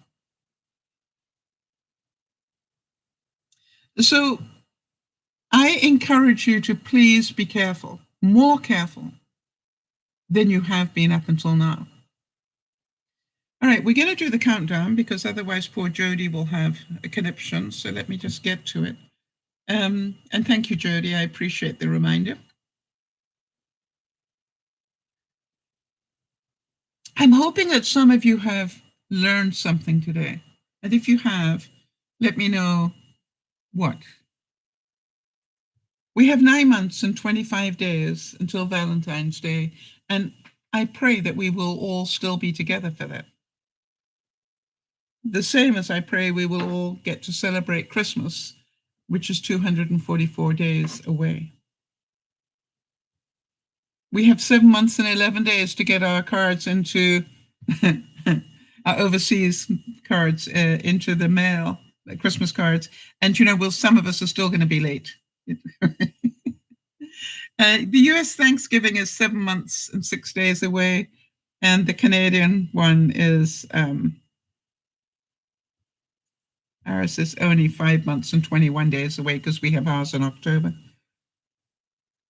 So I encourage you to please be careful, more careful than you have been up until now. All right, we're going to do the countdown because otherwise poor Jody will have a conniption. So let me just get to it. And thank you, Jody. I appreciate the reminder. I'm hoping that some of you have learned something today. And if you have, let me know what. We have 9 months and 25 days until Valentine's Day, and I pray that we will all still be together for that. The same as I pray we will all get to celebrate Christmas, which is 244 days away. We have 7 months and 11 days to get our cards into overseas cards into the mail, Christmas cards. And, some of us are still going to be late. The US Thanksgiving is 7 months and 6 days away. And the Canadian one is, ours is only 5 months and 21 days away because we have ours in October.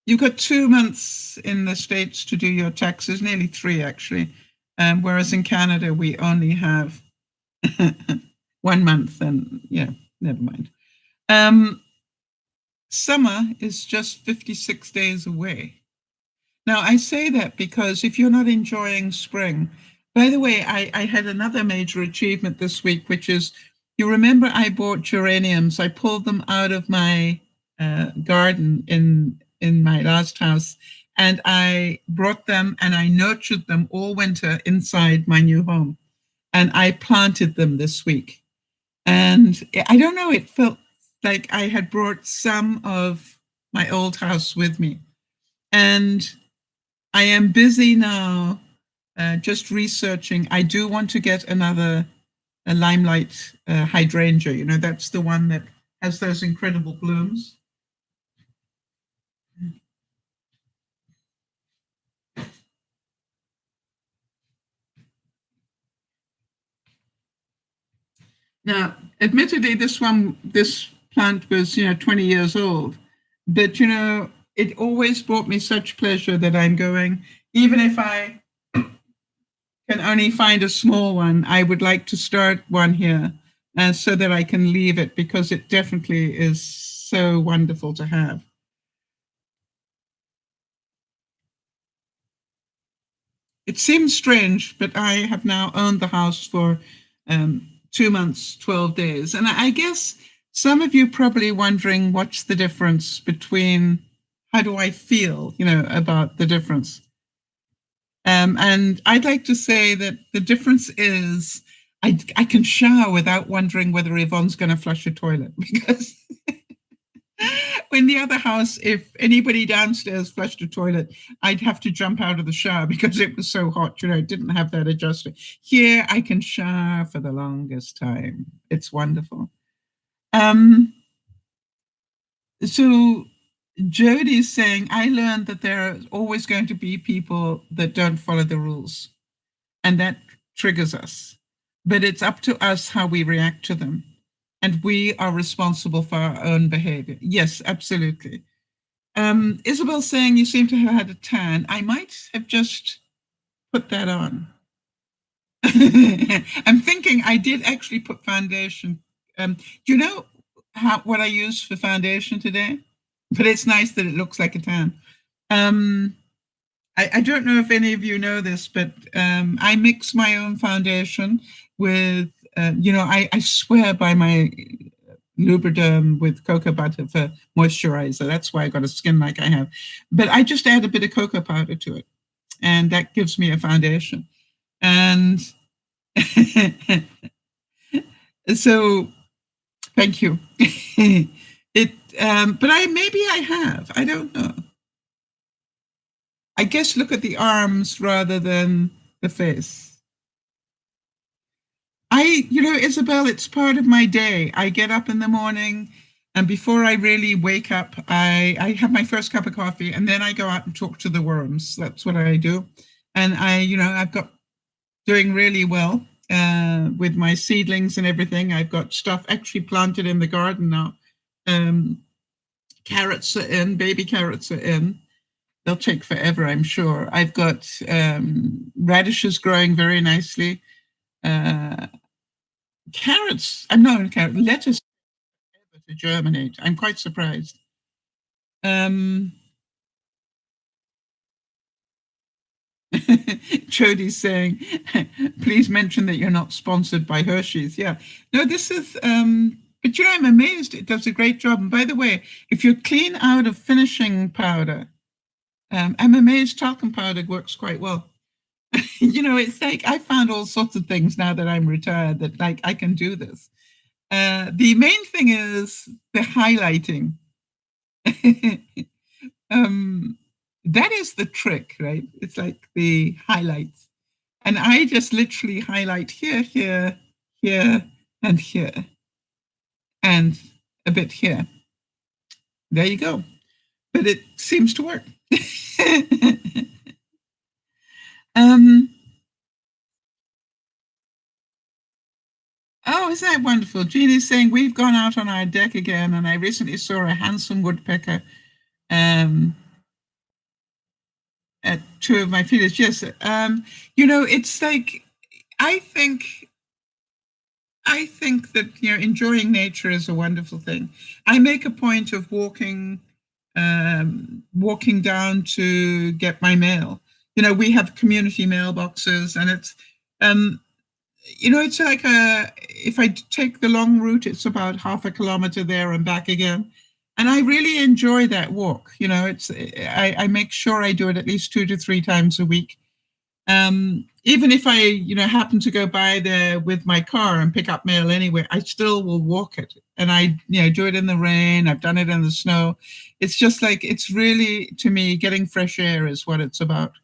You've got 2 months in the States to do your taxes, nearly 3 actually. Whereas in Canada, we only have 1 month, and never mind. Summer is just 56 days away. Now, I say that because if you're not enjoying spring, by the way, I had another major achievement this week, which is, you remember I bought geraniums. I pulled them out of my garden in my last house, and I brought them and I nurtured them all winter inside my new home. And I planted them this week. And I don't know, it felt like I had brought some of my old house with me. And I am busy now just researching. I do want to get a limelight hydrangea. That's the one that has those incredible blooms. Now, admittedly, this plant was, 20 years old, but, it always brought me such pleasure that I'm going, even if I can only find a small one, I would like to start one here so that I can leave it, because it definitely is so wonderful to have. It seems strange, but I have now owned the house for 2 months, 12 days. And I guess some of you probably wondering what's the difference between, how do I feel, about the difference? And I'd like to say that the difference is I can shower without wondering whether Yvonne's going to flush a toilet, because in the other house, if anybody downstairs flushed a toilet, I'd have to jump out of the shower because it was so hot. It didn't have that adjuster. Here, I can shower for the longest time. It's wonderful. So Jody's saying, I learned that there are always going to be people that don't follow the rules, and that triggers us. But it's up to us how we react to them. And we are responsible for our own behavior. Yes, absolutely. Isabel saying you seem to have had a tan. I might have just put that on. I'm thinking I did actually put foundation. Do you know what I used for foundation today? But it's nice that it looks like a tan. I don't know if any of you know this, but I mix my own foundation with, I swear by my Lubriderm with cocoa butter for moisturizer. That's why I got a skin like I have. But I just add a bit of cocoa powder to it, and that gives me a foundation. And so, thank you. But maybe I have. I don't know. I guess look at the arms rather than the face. Isabel, it's part of my day. I get up in the morning, and before I really wake up, I have my first cup of coffee, and then I go out and talk to the worms. That's what I do. And I've got doing really well with my seedlings and everything. I've got stuff actually planted in the garden now. Carrots are in, baby carrots are in. They'll take forever, I'm sure. I've got radishes growing very nicely. Lettuce to germinate. I'm quite surprised. Jody's saying, please mention that you're not sponsored by Hershey's. Yeah. No, this is, but I'm amazed. It does a great job. And by the way, if you're clean out of finishing powder, I'm amazed talcum powder works quite well. It's like I found all sorts of things now that I'm retired that I can do this. The main thing is the highlighting. That is the trick, right? It's like the highlights. And I just literally highlight here, here, here, and here, and a bit here. There you go. But it seems to work. Oh, isn't that wonderful? Jeannie's saying, we've gone out on our deck again, and I recently saw a handsome woodpecker at two of my feeders. Yes. It's like, I think that, enjoying nature is a wonderful thing. I make a point of walking down to get my mail. We have community mailboxes, and it's, it's like if I take the long route, it's about half a kilometer there and back again. And I really enjoy that walk. I make sure I do it at least 2 to 3 times a week. Even if I, happen to go by there with my car and pick up mail anyway, I still will walk it. And I, do it in the rain. I've done it in the snow. It's just like, it's really, to me, getting fresh air is what it's about.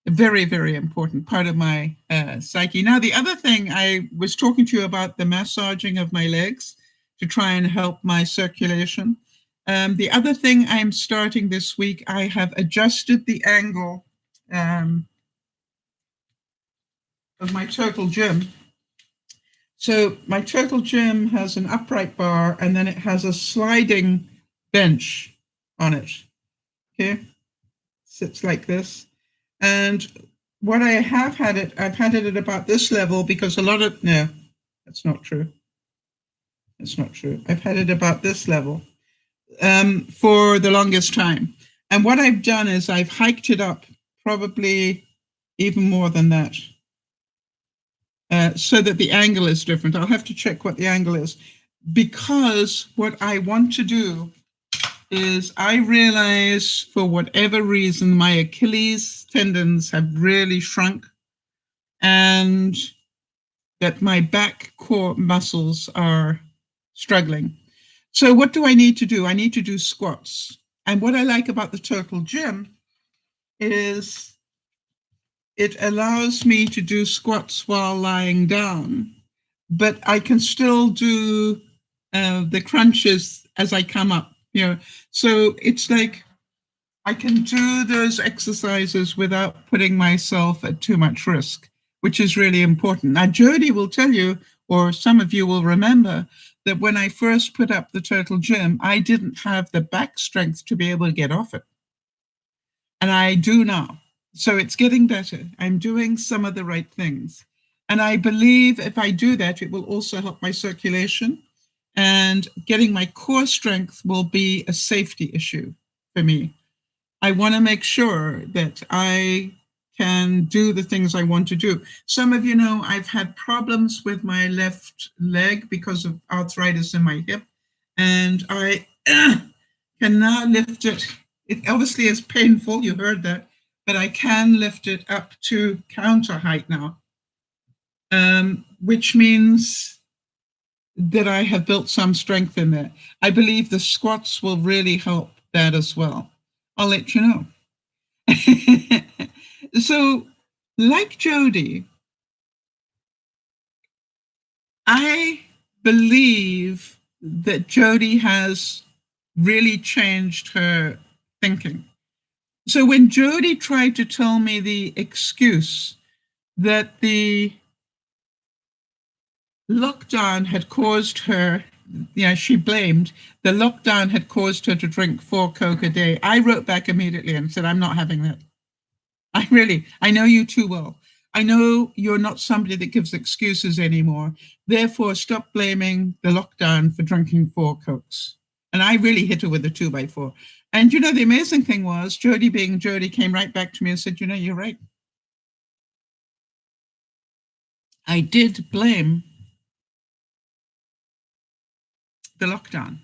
A very, very important part of my psyche. Now, the other thing, I was talking to you about the massaging of my legs to try and help my circulation. The other thing I'm starting this week, I have adjusted the angle of my turtle gym. So my turtle gym has an upright bar, and then it has a sliding bench on it. Okay, sits like this. And what I've had it at about this level, because no, that's not true. That's not true. I've had it about this level for the longest time. And what I've done is I've hiked it up probably even more than that, so that the angle is different. I'll have to check what the angle is, because what I want to do is, I realize for whatever reason my Achilles tendons have really shrunk, and that my back core muscles are struggling. So what do I need to do? I need to do squats. And what I like about the Turtle Gym is it allows me to do squats while lying down, but I can still do the crunches as I come up. So it's like I can do those exercises without putting myself at too much risk, which is really important. Now, Jody will tell you, or some of you will remember, that when I first put up the Turtle Gym, I didn't have the back strength to be able to get off it. And I do now. So it's getting better. I'm doing some of the right things. And I believe if I do that, it will also help my circulation. And getting my core strength will be a safety issue for me. I want to make sure that I can do the things I want to do. Some of you know I've had problems with my left leg because of arthritis in my hip, and I can now lift it. It obviously is painful, you heard that, but I can lift it up to counter height now, which means that I have built some strength in there. I believe the squats will really help that as well. I'll let you know. So, like Jody, I believe that Jody has really changed her thinking. So when Jody tried to tell me the excuse that the lockdown had caused her, she blamed the lockdown had caused her to drink 4 Coke a day, I wrote back immediately and said, I'm not having that. I know you too well. I know you're not somebody that gives excuses anymore. Therefore, stop blaming the lockdown for drinking 4 Cokes. And I really hit her with a 2x4. And the amazing thing was, Jody being Jody came right back to me and said, you're right. I did blame the lockdown.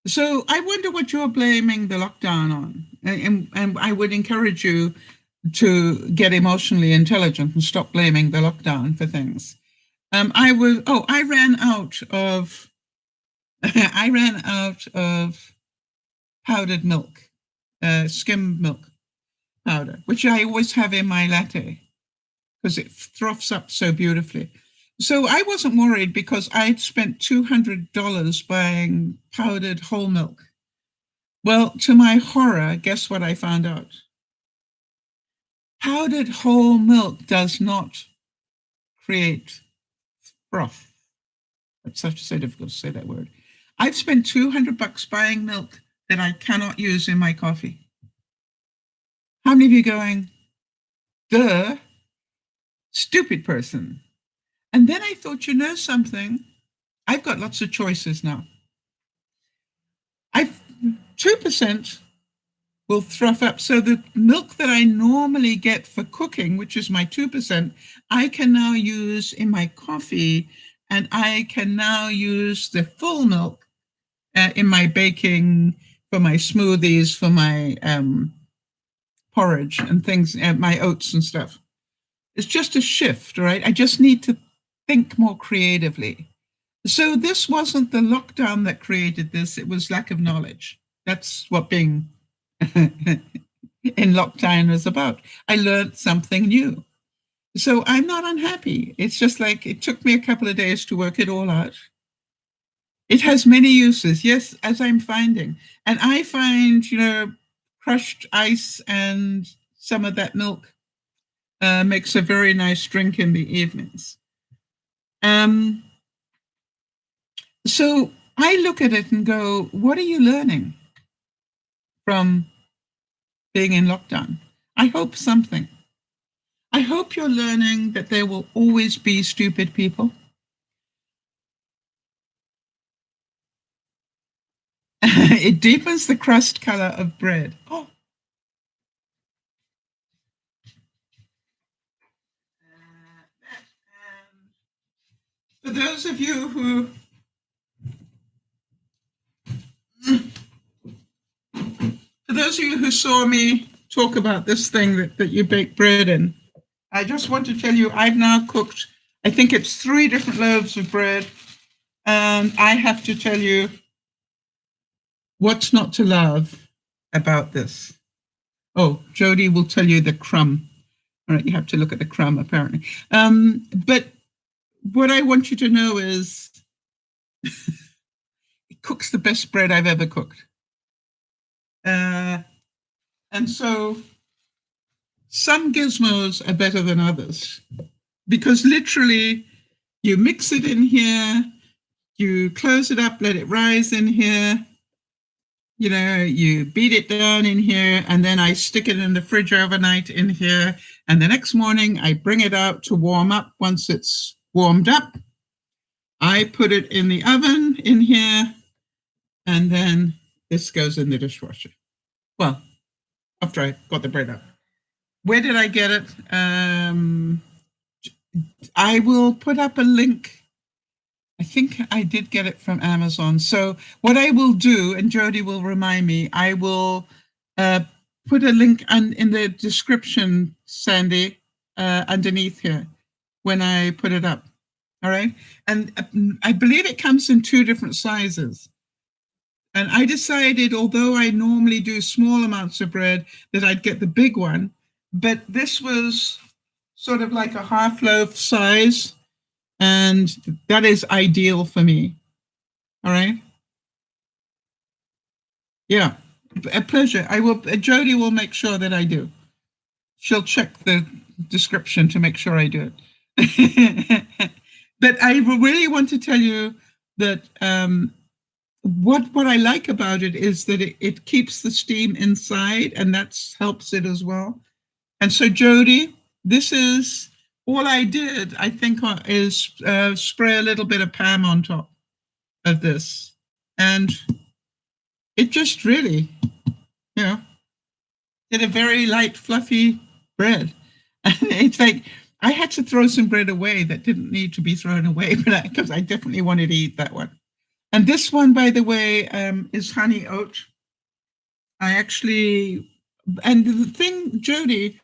So I wonder what you're blaming the lockdown on. And I would encourage you to get emotionally intelligent and stop blaming the lockdown for things. I ran out of powdered milk, skim milk. powder, which I always have in my latte because it froths up so beautifully. So I wasn't worried because I'd spent $200 buying powdered whole milk. Well, to my horror, guess what I found out? Powdered whole milk does not create froth. It's so difficult to say that word. I've spent $200 buying milk that I cannot use in my coffee. How many of you going, duh, stupid person? And then I thought, you know something? I've got lots of choices now. 2% will froth up. So the milk that I normally get for cooking, which is my 2%, I can now use in my coffee, and I can now use the full milk in my baking, for my smoothies, for my porridge and things, my oats and stuff. It's just a shift, right? I just need to think more creatively. So this wasn't the lockdown that created this. It was lack of knowledge. That's what being in lockdown was about. I learned something new. So I'm not unhappy. It's just like it took me a couple of days to work it all out. It has many uses, yes, as I'm finding. And I find, crushed ice and some of that milk makes a very nice drink in the evenings. So I look at it and go, what are you learning from being in lockdown? I hope something. I hope you're learning that there will always be stupid people. It deepens the crust color of bread. Oh. For those of you who saw me talk about this thing that you bake bread in, I just want to tell you I've now cooked, I think it's 3 different loaves of bread, and I have to tell you what's not to love about this. Oh, Jody will tell you the crumb. All right, you have to look at the crumb apparently. But what I want you to know is it cooks the best bread I've ever cooked. And so some gizmos are better than others because literally you mix it in here, you close it up, let it rise in here, you beat it down in here, and then I stick it in the fridge overnight in here, and the next morning I bring it out to warm up. Once it's warmed up, I put it in the oven in here, and then this goes in the dishwasher. Well, after I got the bread up. Where did I get it? I will put up a link. I think I did get it from Amazon. So what I will do, and Jody will remind me, I will put a link in the description, Sandy, underneath here when I put it up. All right. And I believe it comes in 2 different sizes. And I decided, although I normally do small amounts of bread, that I'd get the big one. But this was sort of like a half loaf size. And that is ideal for me. All right. Yeah, a pleasure. I will. Jody will make sure that I do. She'll check the description to make sure I do it. But I really want to tell you that what I like about it is that it keeps the steam inside, and that helps it as well. And so, Jody, this is all I did, I think, is spray a little bit of Pam on top of this. And it just really, did a very light, fluffy bread. And it's like, I had to throw some bread away that didn't need to be thrown away, because I definitely wanted to eat that one. And this one, by the way, is honey oat. And the thing, Jody,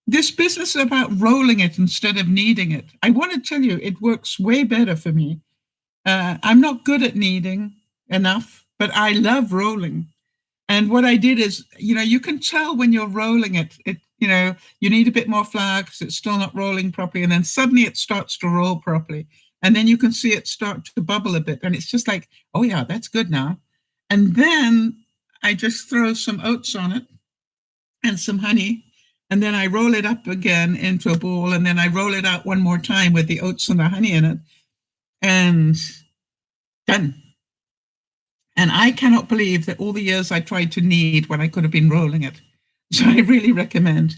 this business about rolling it instead of kneading it, I want to tell you, it works way better for me. I'm not good at kneading enough, but I love rolling. And what I did is, you can tell when you're rolling it, you need a bit more flour because it's still not rolling properly. And then suddenly it starts to roll properly. And then you can see it start to bubble a bit. And it's just like, oh yeah, that's good now. And then I just throw some oats on it and some honey. And then I roll it up again into a bowl. And then I roll it out one more time with the oats and the honey in it. And done. And I cannot believe that all the years I tried to knead when I could have been rolling it. So I really recommend.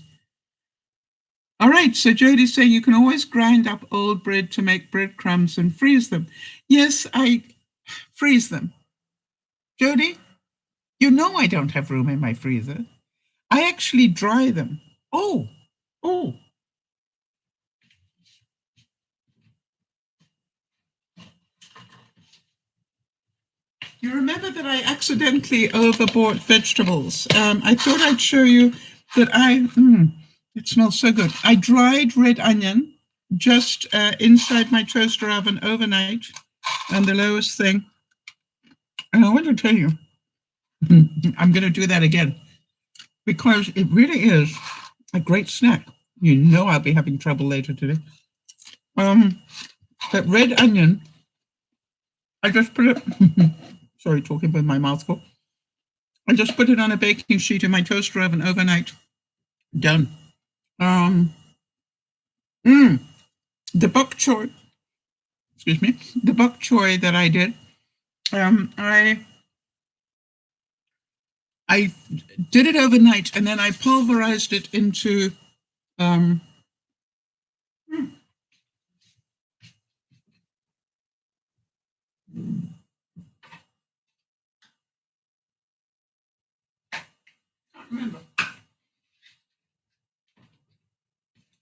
All right, so Jody's saying you can always grind up old bread to make breadcrumbs and freeze them. Yes, I freeze them. Jody, you know I don't have room in my freezer. I actually dry them. Oh. You remember that I accidentally overbought vegetables. I thought I'd show you that it smells so good. I dried red onion just inside my toaster oven overnight on the lowest thing. And I want to tell you, I'm going to do that again because it really is a great snack. You know I'll be having trouble later today. That red onion, I just put it, sorry, talking with my mouth full. I just put it on a baking sheet in my toaster oven overnight. Done. The bok choy, the bok choy that I did, I did it overnight and then I pulverized it into remember.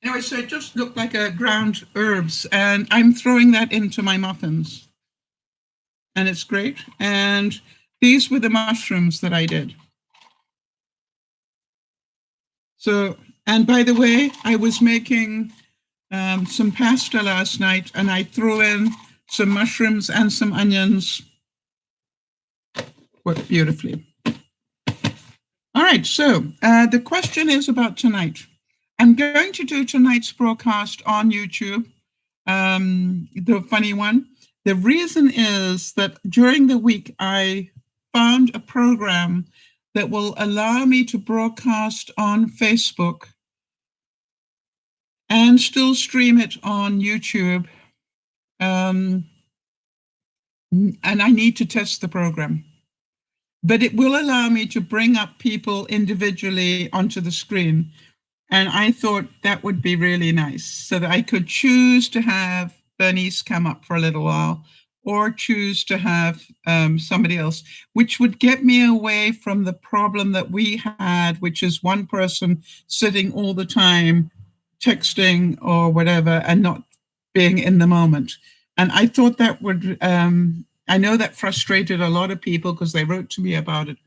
Anyway, so it just looked like a ground herbs, and I'm throwing that into my muffins. And it's great. And these were the mushrooms that I did. So, and by the way, I was making some pasta last night, and I threw in some mushrooms and some onions. Worked beautifully. All right, so the question is about tonight. I'm going to do tonight's broadcast on YouTube, the funny one. The reason is that during the week, I found a program that will allow me to broadcast on Facebook and still stream it on YouTube. And I need to test the program. But it will allow me to bring up people individually onto the screen. And I thought that would be really nice so that I could choose to have Bernice come up for a little while or choose to have somebody else, which would get me away from the problem that we had, which is one person sitting all the time texting or whatever and not being in the moment. And I thought that would, I know that frustrated a lot of people because they wrote to me about it.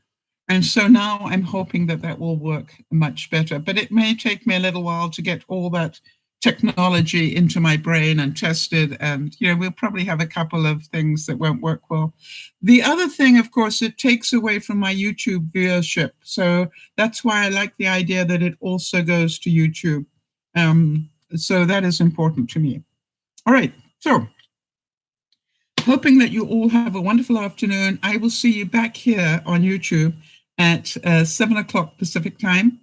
And so now I'm hoping that that will work much better, but it may take me a little while to get all that technology into my brain and tested. And, we'll probably have a couple of things that won't work well. The other thing, of course, it takes away from my YouTube viewership. So that's why I like the idea that it also goes to YouTube. So that is important to me. All right. So hoping that you all have a wonderful afternoon. I will see you back here on YouTube at 7 o'clock Pacific time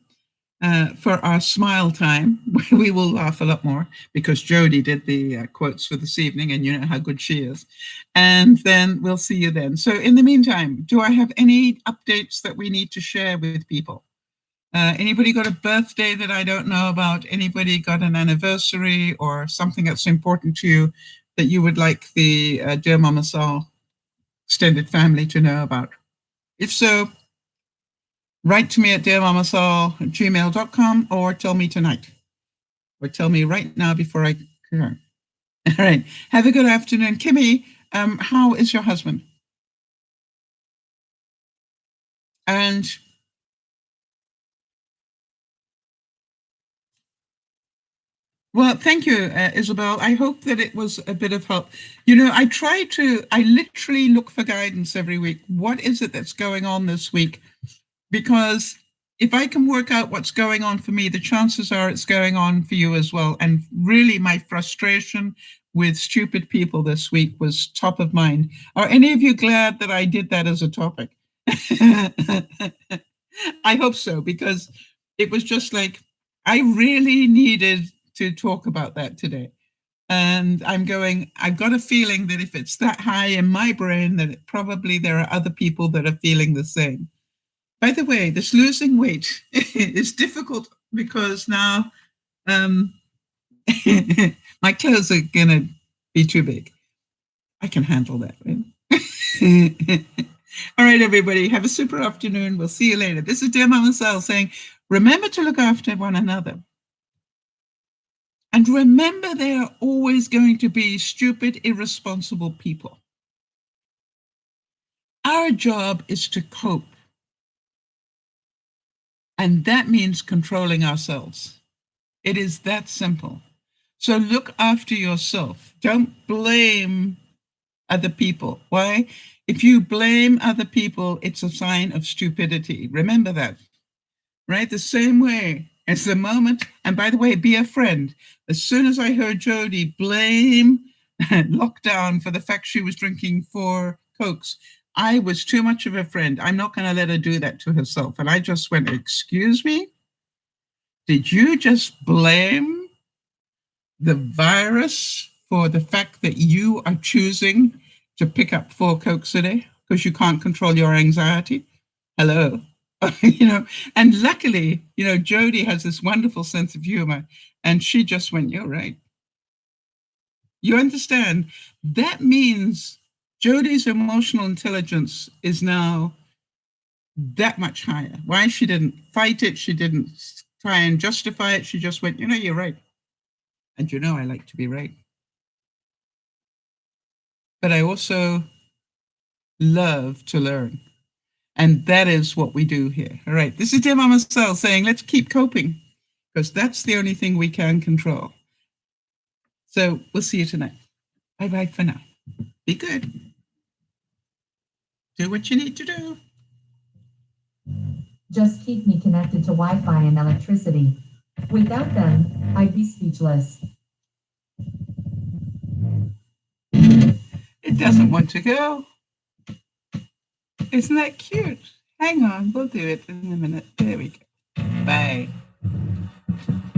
for our smile time, where we will laugh a lot more because Jody did the quotes for this evening and you know how good she is. And then we'll see you then. So in the meantime, do I have any updates that we need to share with people? Anybody got a birthday that I don't know about? Anybody got an anniversary or something that's important to you that you would like the Dear Mama Sal extended family to know about? If so, write to me at dearmamasal@gmail.com or tell me tonight. Or tell me right now before I go. All right. Have a good afternoon. Kimmy, how is your husband? And well, thank you, Isabel. I hope that it was a bit of help. I literally look for guidance every week. What is it that's going on this week? Because if I can work out what's going on for me, the chances are it's going on for you as well. And really, my frustration with stupid people this week was top of mind. Are any of you glad that I did that as a topic? I hope so, because it was just like, I really needed to talk about that today. And I've got a feeling that if it's that high in my brain, that probably there are other people that are feeling the same. By the way, this losing weight is difficult because now my clothes are going to be too big. I can handle that. Right? All right, everybody, have a super afternoon. We'll see you later. This is DearMamaSal saying, remember to look after one another. And remember, there are always going to be stupid, irresponsible people. Our job is to cope. And that means controlling ourselves. It is that simple. So look after yourself. Don't blame other people. Why? If you blame other people, it's a sign of stupidity. Remember that, right? The same way as the moment, and by the way, be a friend. As soon as I heard Jody blame lockdown for the fact she was drinking 4 Cokes, I was too much of a friend. I'm not going to let her do that to herself. And I just went, excuse me? Did you just blame the virus for the fact that you are choosing to pick up 4 Cokes a day because you can't control your anxiety? Hello. And luckily, Jody has this wonderful sense of humor, and she just went, you're right. You understand? That means Jody's emotional intelligence is now that much higher. Why? She didn't fight it. She didn't try and justify it. She just went, you're right. And I like to be right. But I also love to learn. And that is what we do here. All right. This is DearMamaSal saying, let's keep coping, because that's the only thing we can control. So we'll see you tonight. Bye-bye for now. Be good. Do what you need to do. Just keep me connected to Wi-Fi and electricity. Without them, I'd be speechless. It doesn't want to go. Isn't that cute? Hang on, we'll do it in a minute. There we go. Bye.